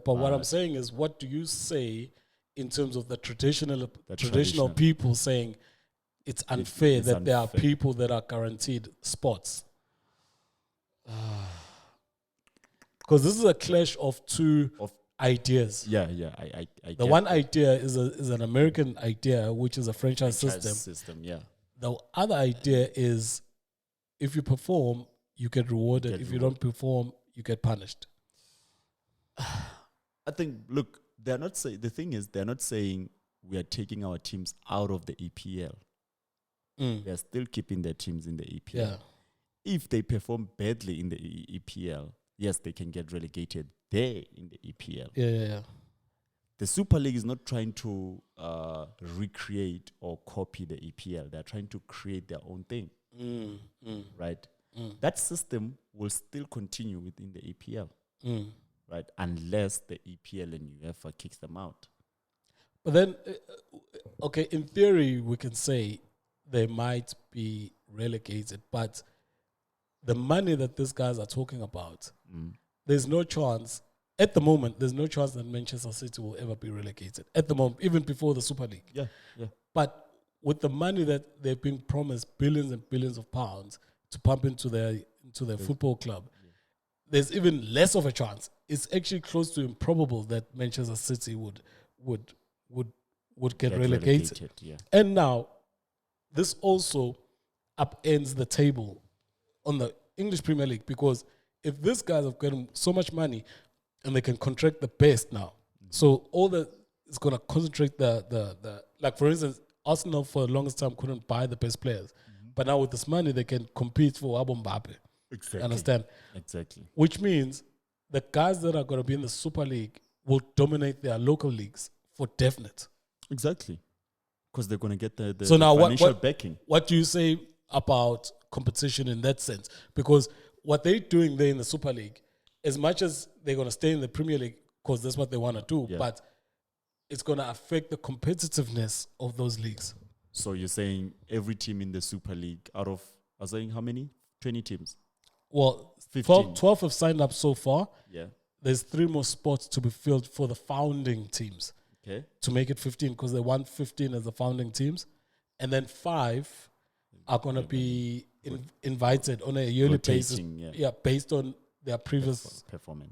But what I'm saying is, what do you say in terms of the traditional people saying it's unfair that there are people that are guaranteed spots? Because this is a clash of two ideas. Yeah. I the one idea is an American idea, which is a franchise system. Yeah. The other idea is, if you perform, you get rewarded. If you don't perform, you get punished. I think, look, they're not saying, the thing is, they're not saying we are taking our teams out of the EPL. They're still keeping their teams in the EPL. Yeah. If they perform badly in the EPL, yes, they can get relegated there in the EPL. Yeah. The Super League is not trying to recreate or copy the EPL. They're trying to create their own thing, right? That system will still continue within the EPL, right? Unless the EPL and UEFA kicks them out. But then, okay, in theory, we can say they might be relegated, but the money that these guys are talking about, there's no chance, at the moment, there's no chance that Manchester City will ever be relegated. At the moment, even before the Super League. Yeah. But with the money that they've been promised, billions and billions of pounds to pump into their football club, there's even less of a chance. It's actually close to improbable that Manchester City would get relegated. Yeah. And now, this also upends the table on the English Premier League, because if these guys have gotten so much money and they can contract the best now, so all that is going to concentrate the like, for instance, Arsenal for the longest time couldn't buy the best players, but now with this money they can compete for Abu Mbappe. Exactly. Understand? Exactly. Which means the guys that are going to be in the Super League will dominate their local leagues for definite. Exactly. Because they're going to get the so now financial what backing. What do you say about competition in that sense? Because what they're doing there in the Super League, as much as they're going to stay in the Premier League because that's what they want to do, but it's going to affect the competitiveness of those leagues. So you're saying every team in the Super League out of, I was saying how many? 20 teams? Well, 15. 12 have signed up so far. Yeah. There's 3 more spots to be filled for the founding teams. Okay. To make it 15, because they want 15 as the founding teams. And then 5 are going to be invited on a yearly basis. Yeah. Based on their previous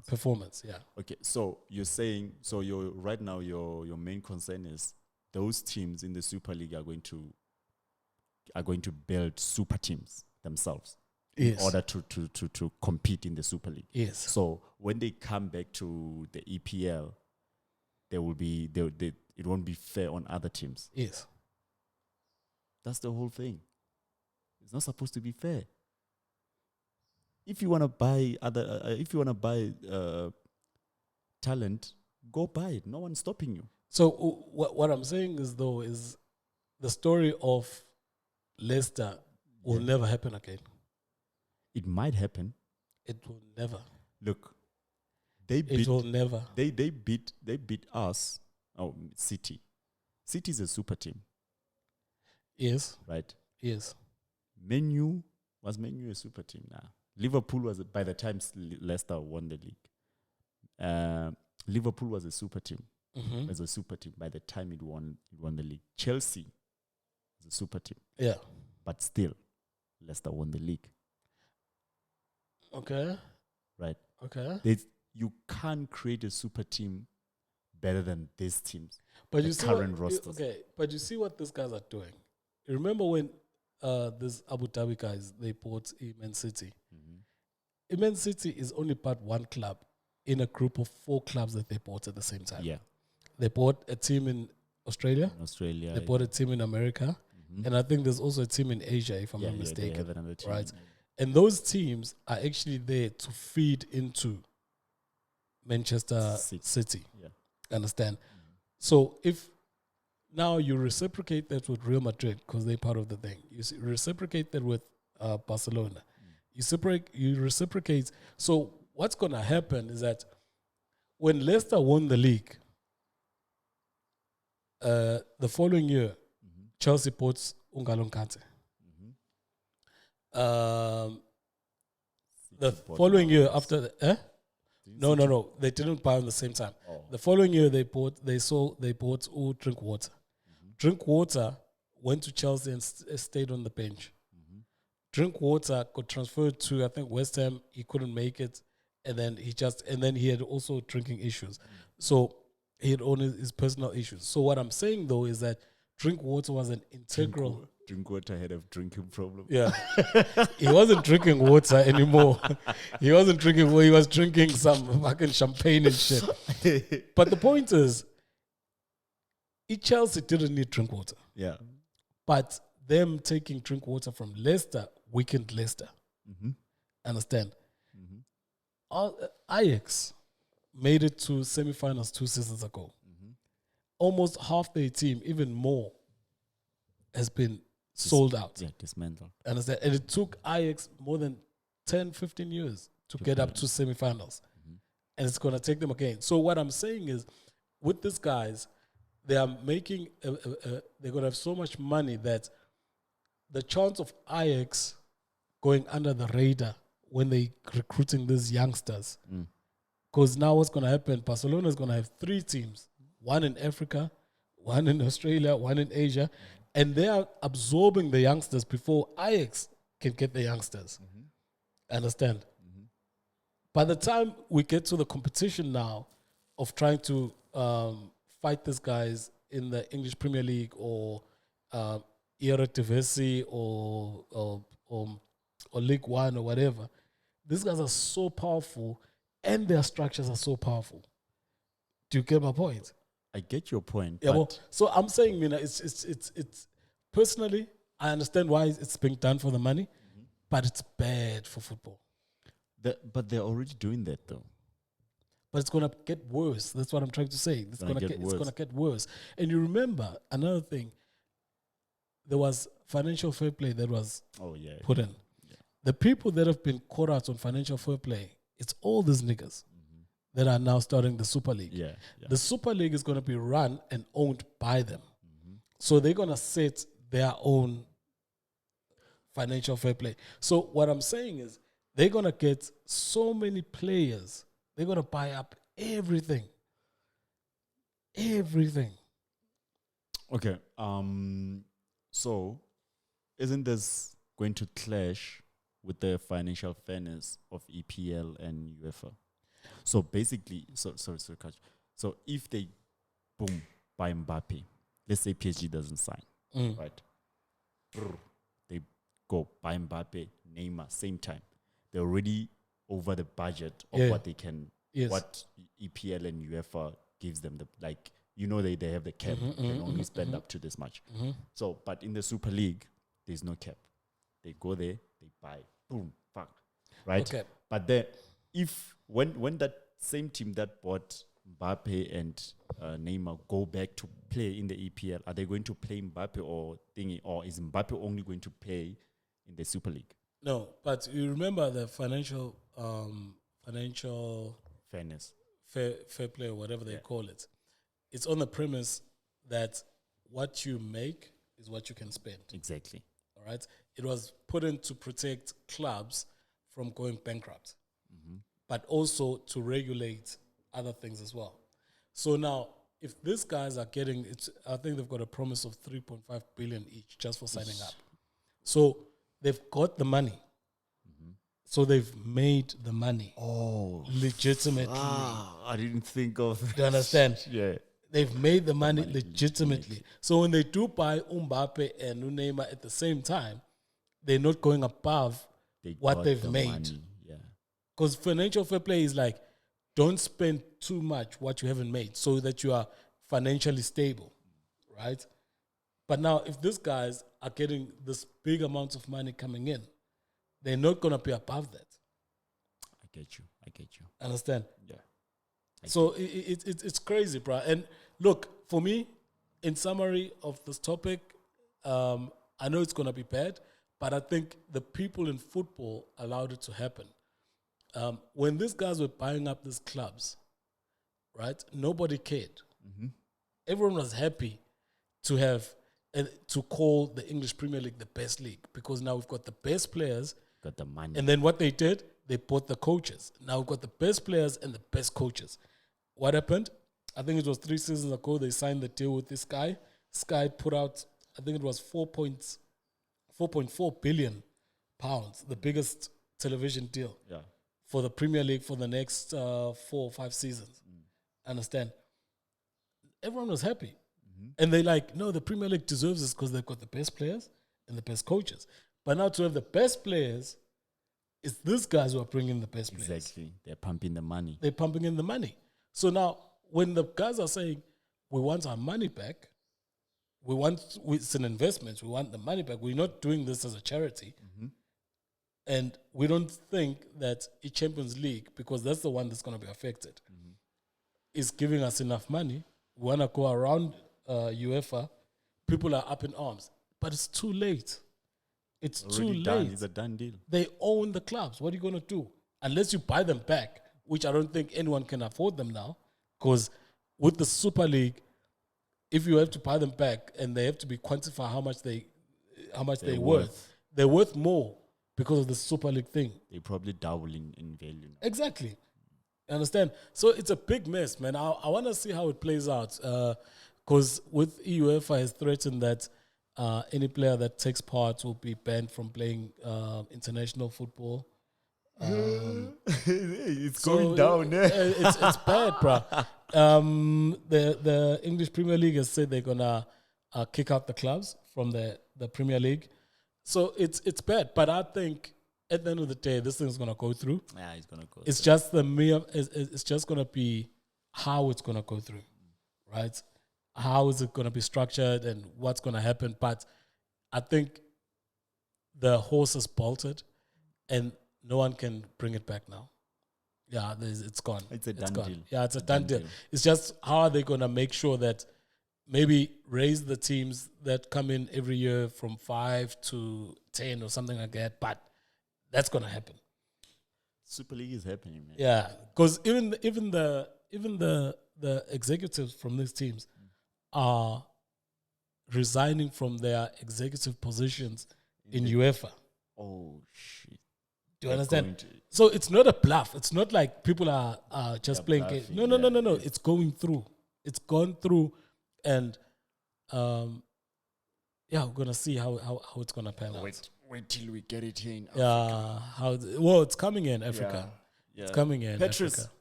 performance. Yeah. Okay, so you're saying, so you're right now your main concern is those teams in the Super League are going to build super teams themselves in order to compete in the Super League. Yes. So when they come back to the EPL, it won't be fair on other teams. Yes. That's the whole thing. It's not supposed to be fair. If you want to buy talent, go buy it. No one's stopping you. So what I'm saying is the story of Leicester will never happen again. It might happen. It will never. Look, it will never. They beat us. Oh, City. City is a super team. Yes. Right. Yes. Was Menu a super team? Nah. Liverpool was, by the time Leicester won the league. Liverpool was a super team. Mm-hmm. Was a super team by the time it won the league. Chelsea was a super team. Yeah. But still, Leicester won the league. Okay. Right. Okay. You can't create a super team better than these teams. But you see current rosters. But you see what these guys are doing. You remember when these Abu Dhabi guys, they bought Man City. Mm-hmm. Man City is only but one club in a group of 4 clubs that they bought at the same time. Yeah. They bought a team in Australia. They bought a team in America. Mm-hmm. And I think there's also a team in Asia, if I'm not mistaken. They have another team. Right. And those teams are actually there to feed into Manchester City. Yeah. Understand? Mm-hmm. So if now you reciprocate that with Real Madrid, because they're part of the thing. You reciprocate that with Barcelona. You reciprocate. So what's going to happen is that when Leicester won the league, the following year, Chelsea bought N'Golo Kante. The following year after the, No. They didn't buy at the same time. Oh. The following year they bought Drinkwater. Drinkwater went to Chelsea and stayed on the bench. Drinkwater got transferred to, I think, West Ham. He couldn't make it, and then he had also drinking issues. So he had all his personal issues. So what I'm saying though is that Drinkwater was an integral. drink water ahead of drinking problem. Yeah. He wasn't drinking water anymore. He wasn't drinking water. He was drinking some fucking champagne and shit. But the point is, Chelsea didn't need drink water. Yeah. But them taking drink water from Leicester weakened Leicester. Understand? Ajax made it to semi-finals 2 seasons ago. Almost half their team, even more, has been sold out. Yeah, dismantled. Understand? And it took Ajax more than 10, 15 years to get up to semi-finals. And it's going to take them again. So what I'm saying is, with these guys, they are making, they're going to have so much money that the chance of Ajax going under the radar when they recruiting these youngsters, because now what's going to happen, Barcelona is going to have 3 teams, one in Africa, one in Australia, one in Asia, and they are absorbing the youngsters before Ajax can get the youngsters. Understand? By the time we get to the competition now of trying to fight these guys in the English Premier League or Eredivisie or League One or whatever, these guys are so powerful and their structures are so powerful. Do you get my point? I get your point. Yeah, well, so I'm saying, it's personally, I understand why it's being done for the money, but it's bad for football. But they're already doing that, though. But it's going to get worse. That's what I'm trying to say. It's going to get worse. And you remember another thing, there was financial fair play that was put in. Yeah. The people that have been caught out on financial fair play, it's all these niggas that are now starting the Super League. Yeah. The Super League is going to be run and owned by them. So they're going to set their own financial fair play. So what I'm saying is they're going to get so many players. They're going to buy up everything. Everything. Okay. So isn't this going to clash with the financial fairness of EPL and UEFA? So basically, so if they buy Mbappe, let's say PSG doesn't sign, right? They go buy Mbappe, Neymar, same time. They're already over the budget of what they can, what EPL and UEFA gives them. They have the cap, they can only spend up to this much. So, but in the Super League, there's no cap. They go there, they buy, boom, fuck, right? Okay. But then, when that same team that bought Mbappe and Neymar go back to play in the EPL, are they going to play Mbappe or is Mbappe only going to play in the Super League? No, but you remember the financial fairness, fair play or whatever they call it. It's on the premise that what you make is what you can spend. Exactly. All right. It was put in to protect clubs from going bankrupt, but also to regulate other things as well. So now, if these guys are getting it, I think they've got a promise of 3.5 billion each just for signing up. So they've got the money. So they've made the money. Oh, legitimately. I didn't think of. Do you understand? Yeah. They've made the money legitimately. So when they do buy Mbappe and Neymar at the same time, they're not going above what they've made. Because financial fair play is like, don't spend too much what you haven't made so that you are financially stable, right? But now, if these guys are getting this big amount of money coming in, they're not going to be above that. I get you. Understand? Yeah. So it's crazy, bro. And look, for me, in summary of this topic, I know it's going to be bad, but I think the people in football allowed it to happen. When these guys were buying up these clubs, right, nobody cared. Everyone was happy to have to call the English Premier League the best league because now we've got the best players. Got the money. And then what they did, they bought the coaches. Now we've got the best players and the best coaches. What happened? I think it was 3 seasons ago, they signed the deal with this guy. This guy put out, I think it was 4.4 billion pounds, the biggest television deal for the Premier League for the next 4 or 5 seasons. Understand? Everyone was happy. And they no, the Premier League deserves this because they've got the best players and the best coaches. But now to have the best players, it's these guys who are bringing the best players. Exactly. They're pumping the money. They're pumping in the money. So now, when the guys are saying, we want our money back, it's an investment, we want the money back, we're not doing this as a charity. And we don't think that a Champions League, because that's the one that's going to be affected, is giving us enough money. We want to go around UEFA. People are up in arms. But it's too late. It's Already too done. late. It's a done deal. They own the clubs. What are you going to do? Unless you buy them back, which I don't think anyone can afford them now. Because with the Super League, if you have to buy them back and they have to be quantified how much they're worth, they're worth more because of the Super League thing. They're probably doubling in value now. Exactly. You understand? So it's a big mess, man. I want to see how it plays out. Because with UEFA has threatened that any player that takes part will be banned from playing international football. It's going down. It's bad, bro. The English Premier League has said they're gonna kick out the clubs from the Premier League. So it's bad. But I think at the end of the day, this thing's gonna go through. Yeah, it's gonna go. It's just it's just gonna be how it's gonna go through, right? How is it gonna be structured and what's gonna happen? But I think the horse is bolted, and no one can bring it back now. Yeah, it's gone. It's a done gone. deal. Yeah, it's a done deal. It's just how are they gonna make sure that maybe raise the teams that come in every year from 5 to 10 or something like that? But that's gonna happen. Super League is happening, man. Yeah, because even the executives from these teams are resigning from their executive positions in UEFA. Oh shit! Do you understand? So it's not a bluff. It's not like people are just playing games. No. It's going through. It's gone through, and we're gonna see how it's gonna pan out. Wait till we get it here in Africa. It's coming in Africa. Yeah. It's coming in Petrus, Africa.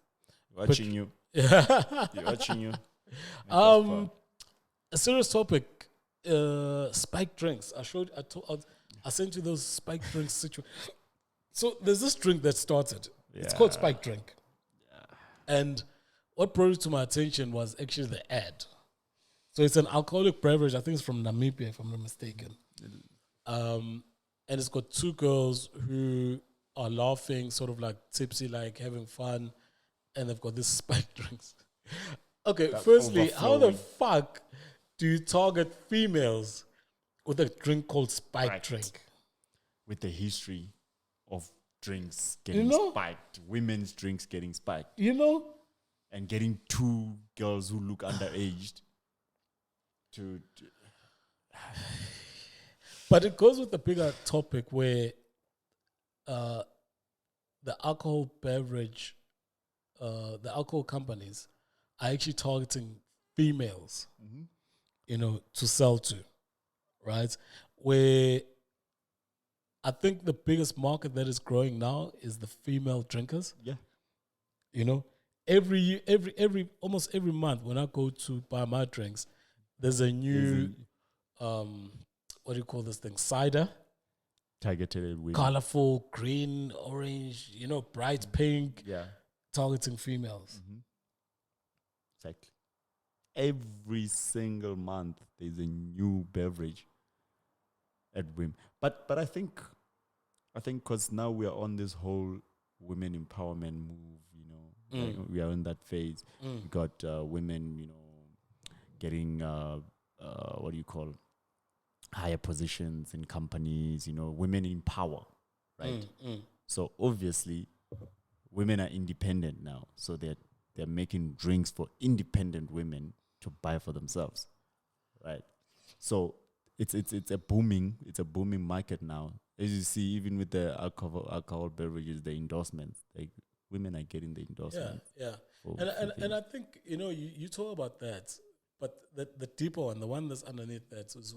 watching you. Yeah. Watching you. A serious topic. Spiked drinks. I sent you those spiked drinks situation. So there's this drink that started. It's called spiked drink. Yeah. And what brought it to my attention was actually the ad. So it's an alcoholic beverage. I think it's from Namibia, if I'm not mistaken. And it's got two girls who are laughing, sort of like tipsy, like having fun, and they've got these spiked drinks. Okay, firstly, how the fuck do you target females with a drink called spiked drink? With the history of drinks getting spiked, women's drinks getting spiked. And getting two girls who look underaged to But it goes with the bigger topic where the alcohol beverage, the alcohol companies are actually targeting females, to sell to, right? Where I think the biggest market that is growing now is the female drinkers. Yeah. Almost every month when I go to buy my drinks, there's a new, what do you call this thing? Cider. Targeted with Colorful, green, orange, bright pink. Yeah. Targeting females. Exactly. Every single month there's a new beverage at women. But I think because now we are on this whole women empowerment move, like we are in that phase. We got women, getting what do you call higher positions in companies, women in power, right? So obviously women are independent now. So they're making drinks for independent women to buy for themselves, right? So it's a booming market now. As you see, even with the alcohol beverages, the endorsements, like women are getting the endorsements. Yeah. And I think you talk about that, but the deeper one, the one that's underneath that is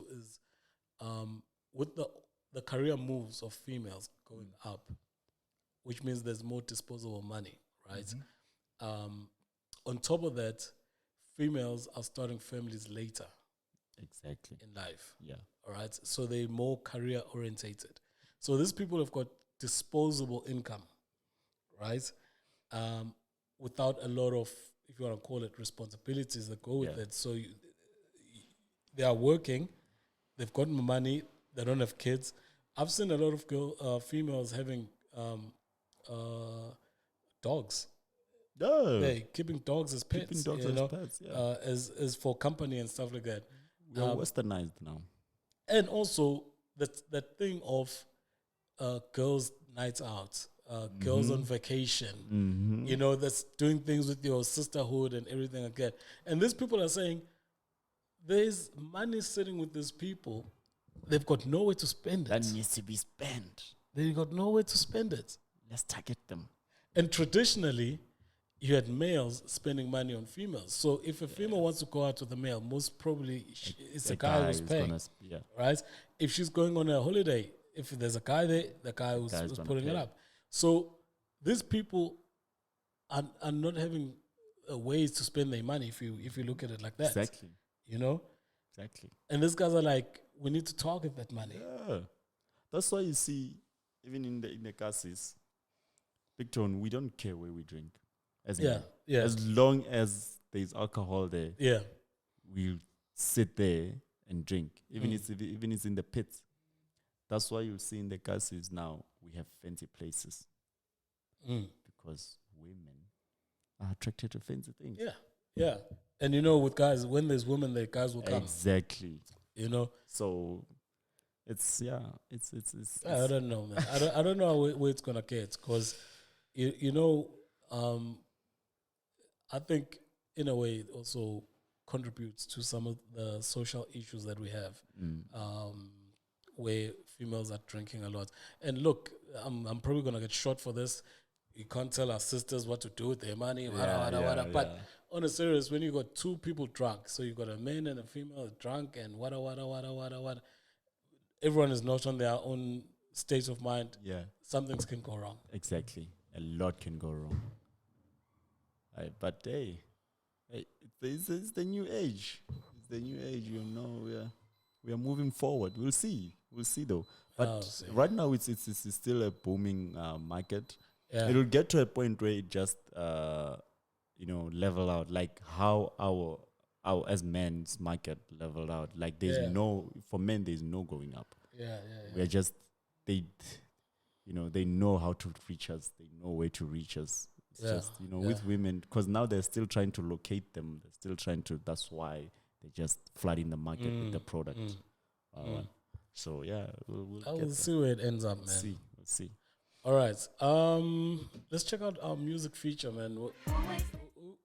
with the career moves of females going up, which means there's more disposable money, right? On top of that, females are starting families later. Exactly. in life. Yeah. All right. So they're more career orientated. So these people have got disposable income, right? Without a lot of, if you want to call it, responsibilities that go with it. So they are working, they've got money, they don't have kids. I've seen a lot of females having dogs. Oh. They're keeping dogs as pets. Keeping dogs you as know, pets, yeah. as for company and stuff like that. We are westernized now. And also that thing of girls' nights out, girls on vacation, you know, that's doing things with your sisterhood and everything like that. And these people are saying there's money sitting with these people. They've got nowhere to spend it. That needs to be spent. They've got nowhere to spend it. Let's target them. And traditionally, you had males spending money on females. So if a female wants to go out with a male, most probably it's a guy who's paying, right? If she's going on a holiday, if there's a guy there, the guy who's putting it up. So these people are not having ways to spend their money if you look at it like that. Exactly. You know? Exactly. And these guys are like, we need to target that money. Yeah. That's why you see, even in the cases, Big Tone, we don't care where we drink. As long as there's alcohol there, we'll sit there and drink. Even it's in the pits. That's why you see in the casinos now we have fancy places. Because women are attracted to fancy things. Yeah. And you know, with guys, when there's women, the guys will come. Exactly. You know? So it's I don't know, man. I don't know where it's gonna get, because you know, I think in a way it also contributes to some of the social issues that we have, where females are drinking a lot. And look, I'm probably gonna get shot for this. You can't tell our sisters what to do with their money, but on a serious, when you got two people drunk, so you got a man and a female drunk, and what, everyone is not on their own state of mind. Yeah, some things can go wrong. Exactly, a lot can go wrong. But hey, it's the new age. It's the new age. You know, we are moving forward. We'll see though. But right now, it's still a booming market. Yeah. It will get to a point where it just level out, like how our as men's market leveled out. Like there's for men there's no going up. We're just they know how to reach us. They know where to reach us. It's just with women, because now they're still trying to locate them. They're still trying to. That's why they're just flooding the market with the product. So yeah, we'll see where it ends up, man. We'll see. All right. Let's check out our music feature, man.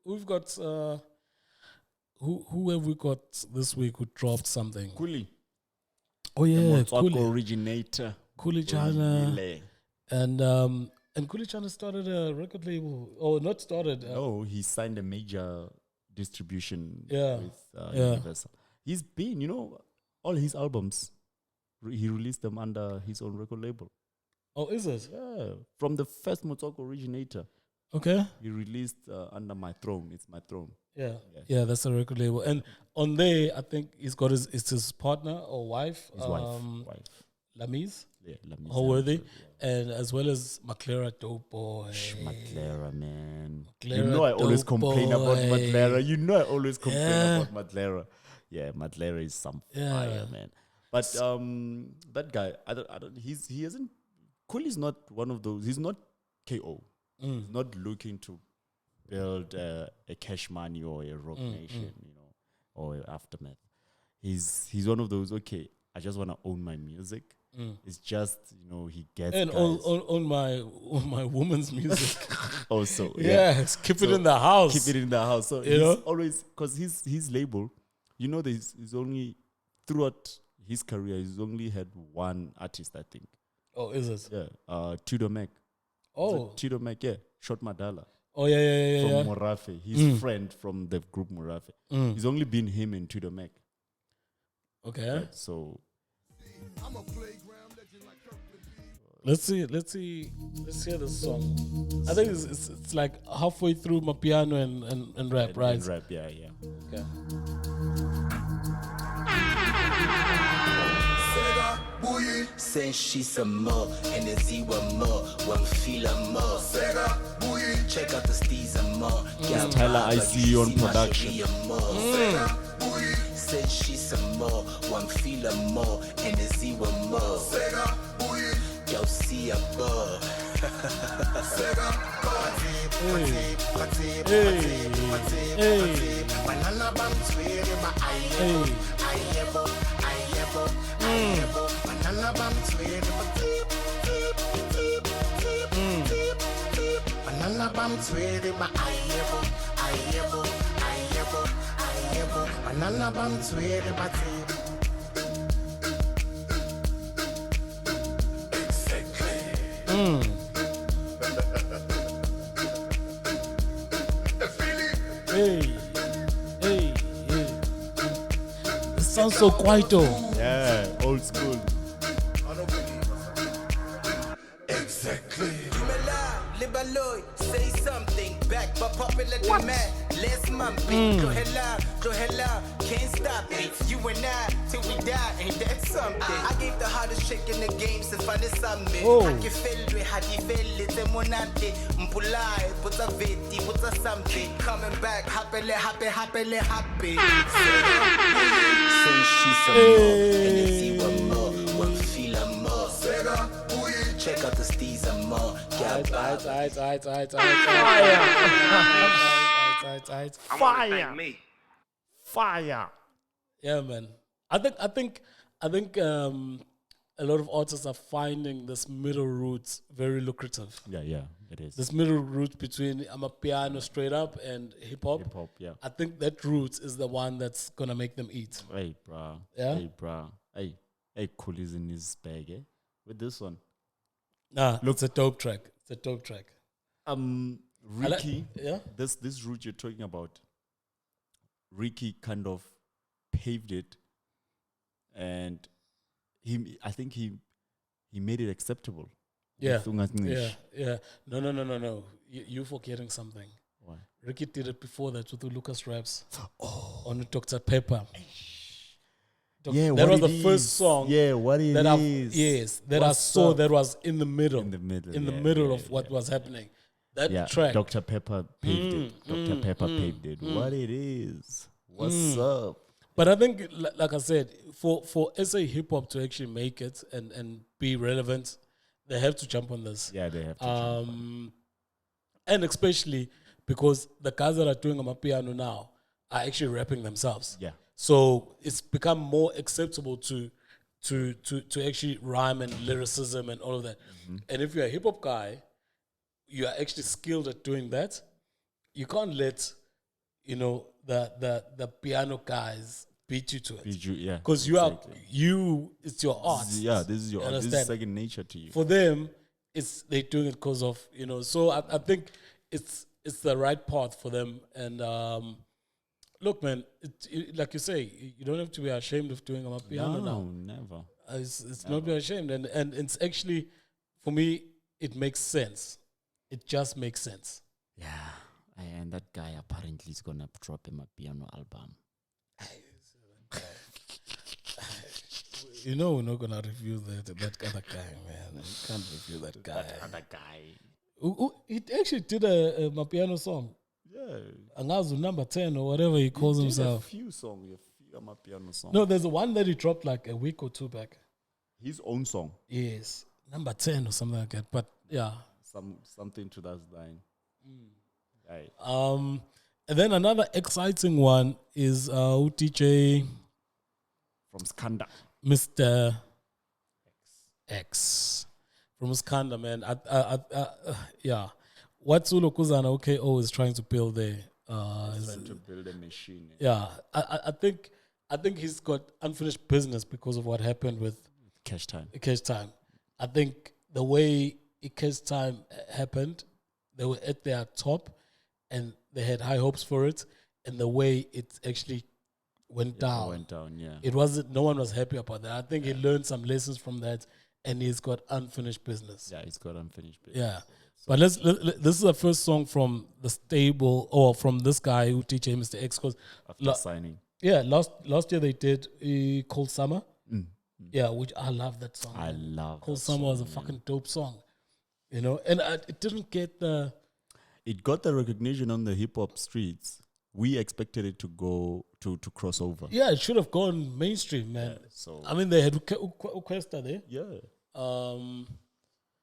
We've got who have we got this week who dropped something? Khuli. Oh yeah, Khuli originator. Khuli Chana. And Khuli Chana started a record label. Or not started. No, he signed a major distribution with Universal. He's been, all his albums, he released them under his own record label. Oh, is it? Yeah. From the first Motswako originator. Okay. He released Under My Throne. It's My Throne. Yeah, that's a record label. And on there, I think he's got his partner or wife. His wife. Lamise. Yeah, Lamise. Holworthy. And as well as Maclera Dope Boy. Maclera, man. Maclera I always complain about Maclera. I always complain about Maclera. Yeah, Maclera is some fire, man. But that guy, he hasn't. Khuli's not one of those. He's not KO. He's not looking to build a Cash Money or a Rock Nation, or Aftermath. He's one of those. Okay, I just want to own my music. It's just he gets and on my woman's music. Also, keep it in the house. Keep it in the house. So he's always, because his label, he's only throughout his career, he's only had one artist, I think. Oh, is it? Yeah. Tudor Mac. Oh. Tudor Mac, Short Madala. Oh, yeah. From Morafe. His friend from the group Morafe. It's only been him and Tudor Mac. Okay. Right, so. Let's hear this song. I think it's like halfway through my piano and rap, right? And rap, yeah. Okay. Senshi some more, energy one more, one feel more. Check out the steez and more. It's Tyler I see you on production. Senshi some more, one feel more, energy one more. Yo, see above. Hey. It sounds so quiet though. Yeah, old school. Say something back, but popular demand. Let's mumpy. Go hella, can't stop it. You and I, till we die, ain't that something? I gave the hardest trick in the game, so find it something. I can feel it, how you feel it, monante. Mpulai, put a viti, put a something. Coming back, happily. Say she's some more, and you see one more, one feel more. Check out the steez and more. Fire. Yeah, man. I think a lot of artists are finding this middle route very lucrative. Yeah, it is. This middle route between I'm a piano straight up and hip hop. Yeah. I think that route is the one that's gonna make them eat. Hey, bro. Yeah? Hey, bro. Hey, Khuli's in his bag, eh? With this one. Nah, look, it's a dope track. Ricky, yeah. This route you're talking about, Ricky kind of paved it, and I think he made it acceptable. Yeah. No. You're forgetting something. Why? Ricky did it before that with the Lucas raps on Dr. Pepper. Yeah, that was the first song. Yeah, what it that is. That I saw that was in the middle. In the middle of what was happening. That track. Dr. Pepper paved it. Dr. Pepper paved it. What it is. What's up? But I think, like I said, for SA hip hop to actually make it and be relevant, they have to jump on this. Yeah, they have to jump on. And especially because the guys that are doing Amapiano now are actually rapping themselves. Yeah. So it's become more acceptable to actually rhyme and lyricism and all of that. And if you're a hip hop guy, you are actually skilled at doing that. You can't let, the piano guys beat you to it. Because it's your art. This is your art. This is second nature to you. For them, they're doing it because of, so I think it's the right path for them. And look, man, like you say, you don't have to be ashamed of doing Amapiano now. No, never. It's not be ashamed. And it's actually, for me, it makes sense. It just makes sense. Yeah. And that guy apparently is going to drop him a piano album. We're not going to review that other guy, man. You can't review that guy. That other guy. He actually did a piano song. Yeah. Angazu number 10 or whatever he calls himself. A few songs, piano songs. No, there's one that he dropped like a week or two back. His own song. Yes. Number 10 or something like that. But yeah. Something to that line. Right. And then another exciting one is DJ from Skanda. Mr. X. From Skanda, man. Yeah. What Zulu Kuzana OKO is trying to build there. Trying to build a machine. Yeah. I think he's got unfinished business because of what happened with Cash Time. I think the way Cash Time happened, they were at their top and they had high hopes for it, and the way it actually went down. It wasn't. No one was happy about that. I think he learned some lessons from that, and he's got unfinished business. Yeah, he's got unfinished business. Yeah. So but this is the first song from the stable, or from this guy who DJ Mr. X. After signing. Yeah, last year they did called Summer. Yeah, which I love that song. I man. love Cold that Summer was a song, fucking dope song. You know, and it didn't get the... It got the recognition on the hip hop streets. We expected it to go to cross over. Yeah, it should have gone mainstream, man. So I mean, they had Ukwesta there. yeah.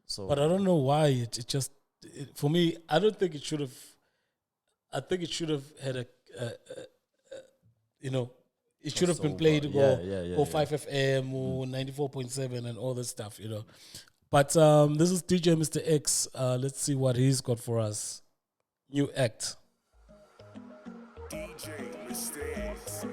So But I don't know why it just... for me, I don't think it should have... I think it should have had you know, it should have been played to go 5FM or 94.7 and all that stuff, you know. But this is DJ Mr. X. Let's see what he's got for us. New act. DJ Mr. X.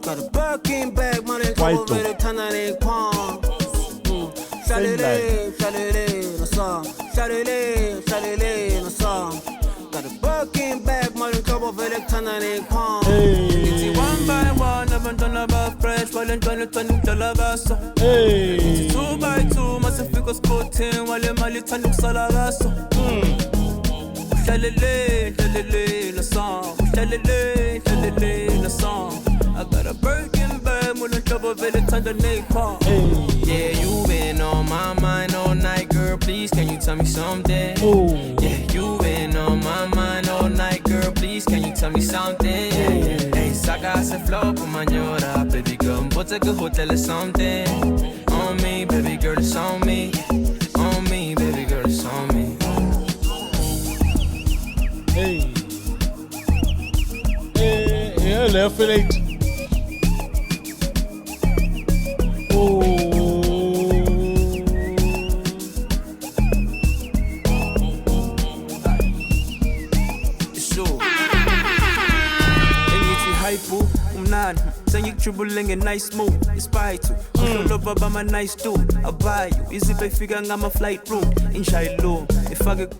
Got a Birkin bag, man, and Quite over the Tanane palm. Shalele, no song. Shalele, no song. Got a Birkin bag, man, and over the Tanane palm. It's one by one, never done about fresh, while I'm trying to turn into Lagaso. Hey. 2 by 2, myself because coating, while I'm a little Salagaso. Shalele, no song. Shalele, no song. I got a Birkin bag, when I'm trouble, very tender napalm. Yeah, you been on my mind all night, girl. Please, can you tell me something? Yeah, you been on my mind all night, girl. Please, can you tell me something? Hey, saca ese flow con mañora, baby girl. But take a hotel or something. On me, baby girl, it's on me. On me, baby girl, it's on me. Hey. Yeah, left it. Dribbling a nice move, inspired to. All over by my nice dude. I'll buy you. Easy pay figure, I'm a flight room. In Shiloh, if I get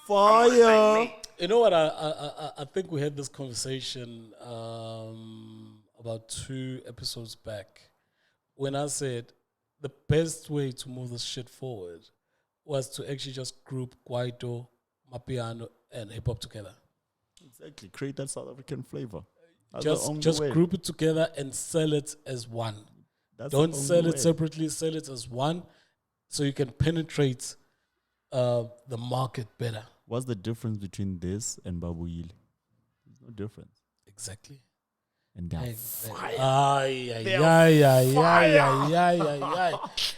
fire. You know what? I think we had this conversation about 2 episodes back when I said the best way to move this shit forward was to actually just group Kwaito, Mapiano, and hip hop together. Exactly. Create that South African flavor. That's Just group it together and sell it as one. Don't sell it separately, sell it as one so you can penetrate the market better. What's the difference between this and Babuyile? There's no difference. Exactly. And they're fire.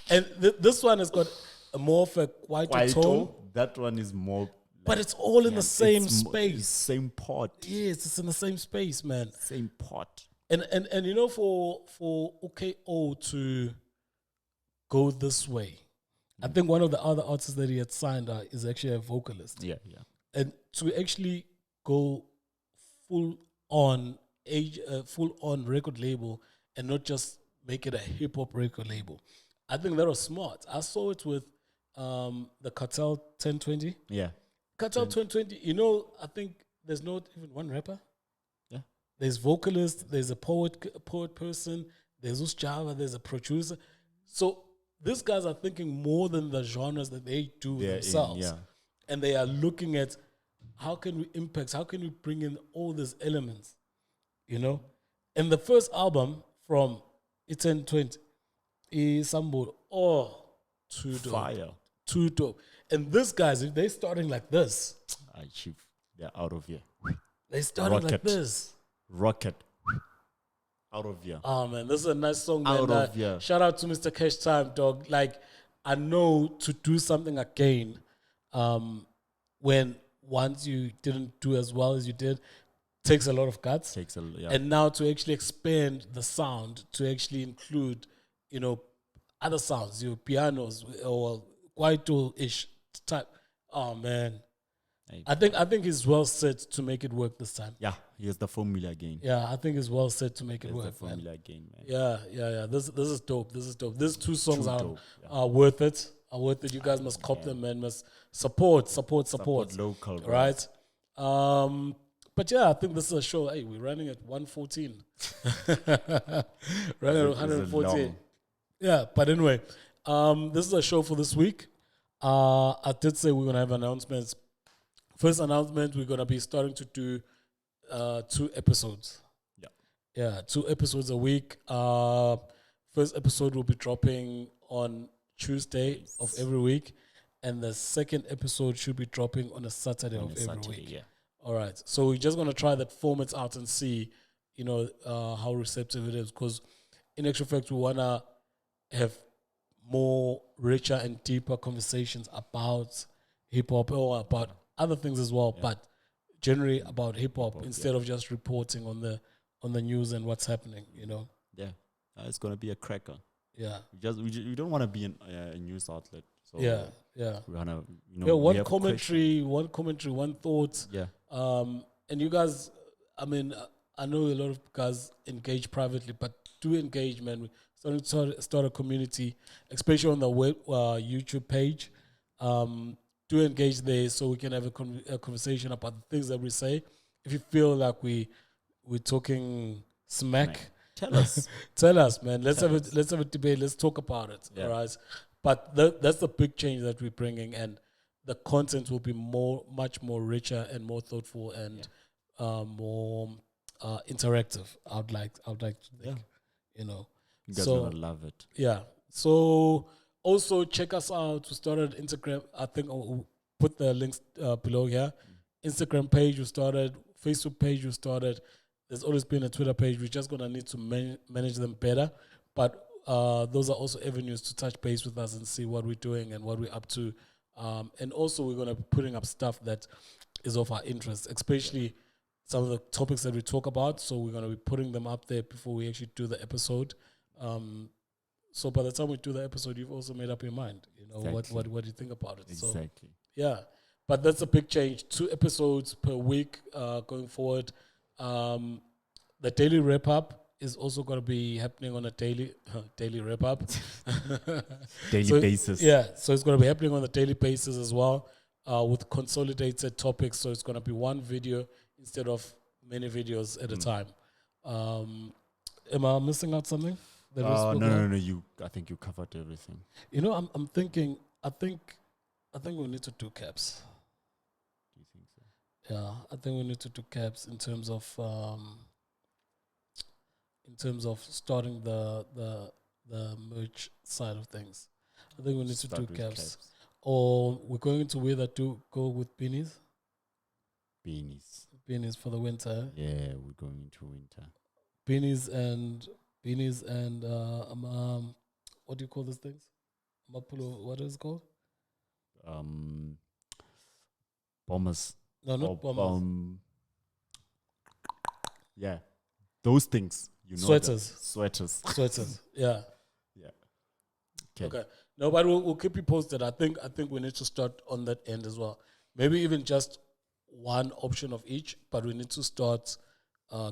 And this one has got a more of a Kwaito tone. That one is more... But it's all in the same space. Same pot. Yes, it's in the same space, man. Same pot. And you know, for OKO to go this way, I think one of the other artists that he had signed is actually a vocalist. Yeah. And to actually go full on record label and not just make it a hip hop record label, I think that was smart. I saw it with the Cartel 1020. Yeah. Cartel 2020, you know, I think there's not even one rapper. Yeah. There's vocalist, there's a poet person, there's Java, there's a producer. So these guys are thinking more than the genres that they do themselves. And they are looking at how can we impact, how can we bring in all these elements, you know? And the first album from 1020 is somebody, too dope. Fire. Too dope. And these guys, if they're starting like this, Chief, they're out of here. They're starting like this. Rocket. Out of here. Oh, man, this is a nice song, man. Out of here. Shout out to Mr. Cash Time, dog. Like, I know to do something again when once you didn't do as well as you did, takes a lot of guts. And now to actually expand the sound, to actually include, you know, other sounds, your pianos or Kwaito-ish type. Oh man, I think he's well set to make it work this time. Yeah, he has the formula again. Yeah, I think he's well set to make it work. The formula again, man. Yeah. This is dope. These 2 songs are worth it. You guys must cop them, man. Must support. Local, right? But yeah, I think this is a show. Hey, we're running at 114. Running at 114. Yeah, but anyway, this is a show for this week. I did say we're gonna have announcements. First announcement, we're gonna be starting to do 2 episodes. Yeah, 2 episodes a week. First episode will be dropping on Tuesday of every week, and the second episode should be dropping on a Saturday of every week. Yeah. All right, so we're just gonna try that format out and see, how receptive it is. Because in actual fact, we wanna have more richer and deeper conversations about hip hop or about other things as well, but generally about hip hop instead of just reporting on the news and what's happening. Yeah, it's gonna be a cracker. Yeah, we don't want to be a news outlet. So yeah. We wanna, one commentary, one thought. Yeah. And you guys, I mean, I know a lot of guys engage privately, but do engage, man. We're starting to start a community, especially on the YouTube page. Do engage there so we can have a conversation about the things that we say. If you feel like we're talking smack, tell us. Tell us, man. Let's have a debate. Let's talk about it. Yeah. All right. But that's the big change that we're bringing, and the content will be much more richer and more thoughtful and more interactive. I'd like to think, You guys are gonna love it. Yeah. So also check us out. We started Instagram. I think I'll put the links below here. Instagram page we started. Facebook page we started. There's always been a Twitter page. We're just gonna need to manage them better. But those are also avenues to touch base with us and see what we're doing and what we're up to. And also we're gonna be putting up stuff that is of our interest, especially some of the topics that we talk about. So we're gonna be putting them up there before we actually do the episode. So by the time we do the episode, you've also made up your mind. Exactly. What do you think about it? Exactly. So, yeah, but that's a big change. 2 episodes per week going forward. The daily wrap up is also going to be happening on a daily wrap up, daily basis. Yeah, so it's going to be happening on a daily basis as well, with consolidated topics. So it's going to be one video instead of many videos at a time. Am I missing out something? No. I think you covered everything. I'm thinking. I think we need to do caps. Do you think so? Yeah, I think we need to do caps in terms of starting the merch side of things. I think we need to do caps. Or we're going to go with beanies. Beanies for the winter. Yeah, we're going into winter. Beanies and what do you call these things? Mapulo, what is it called? Bombers. No, not bombers. Yeah, those things. Sweaters. Yeah. Okay. No, but we'll keep you posted. I think we need to start on that end as well. Maybe even just one option of each, but we need to start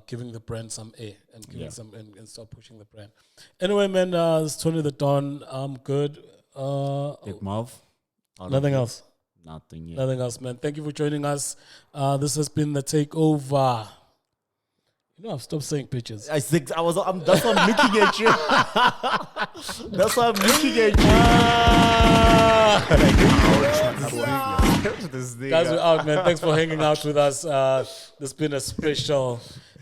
giving the brand some air and giving some and start pushing the brand. Anyway, man, it's Tony the Don. I'm good. Big Mouth. Nothing else. Nothing yet. Nothing else, man. Thank you for joining us. This has been the takeover. I've stopped saying pictures. That's why I'm looking at you. That's why I'm looking at you. Guys, we're out, man. Thanks for hanging out with us. This has been a special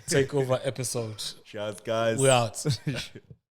takeover episode. Cheers, guys. We're out.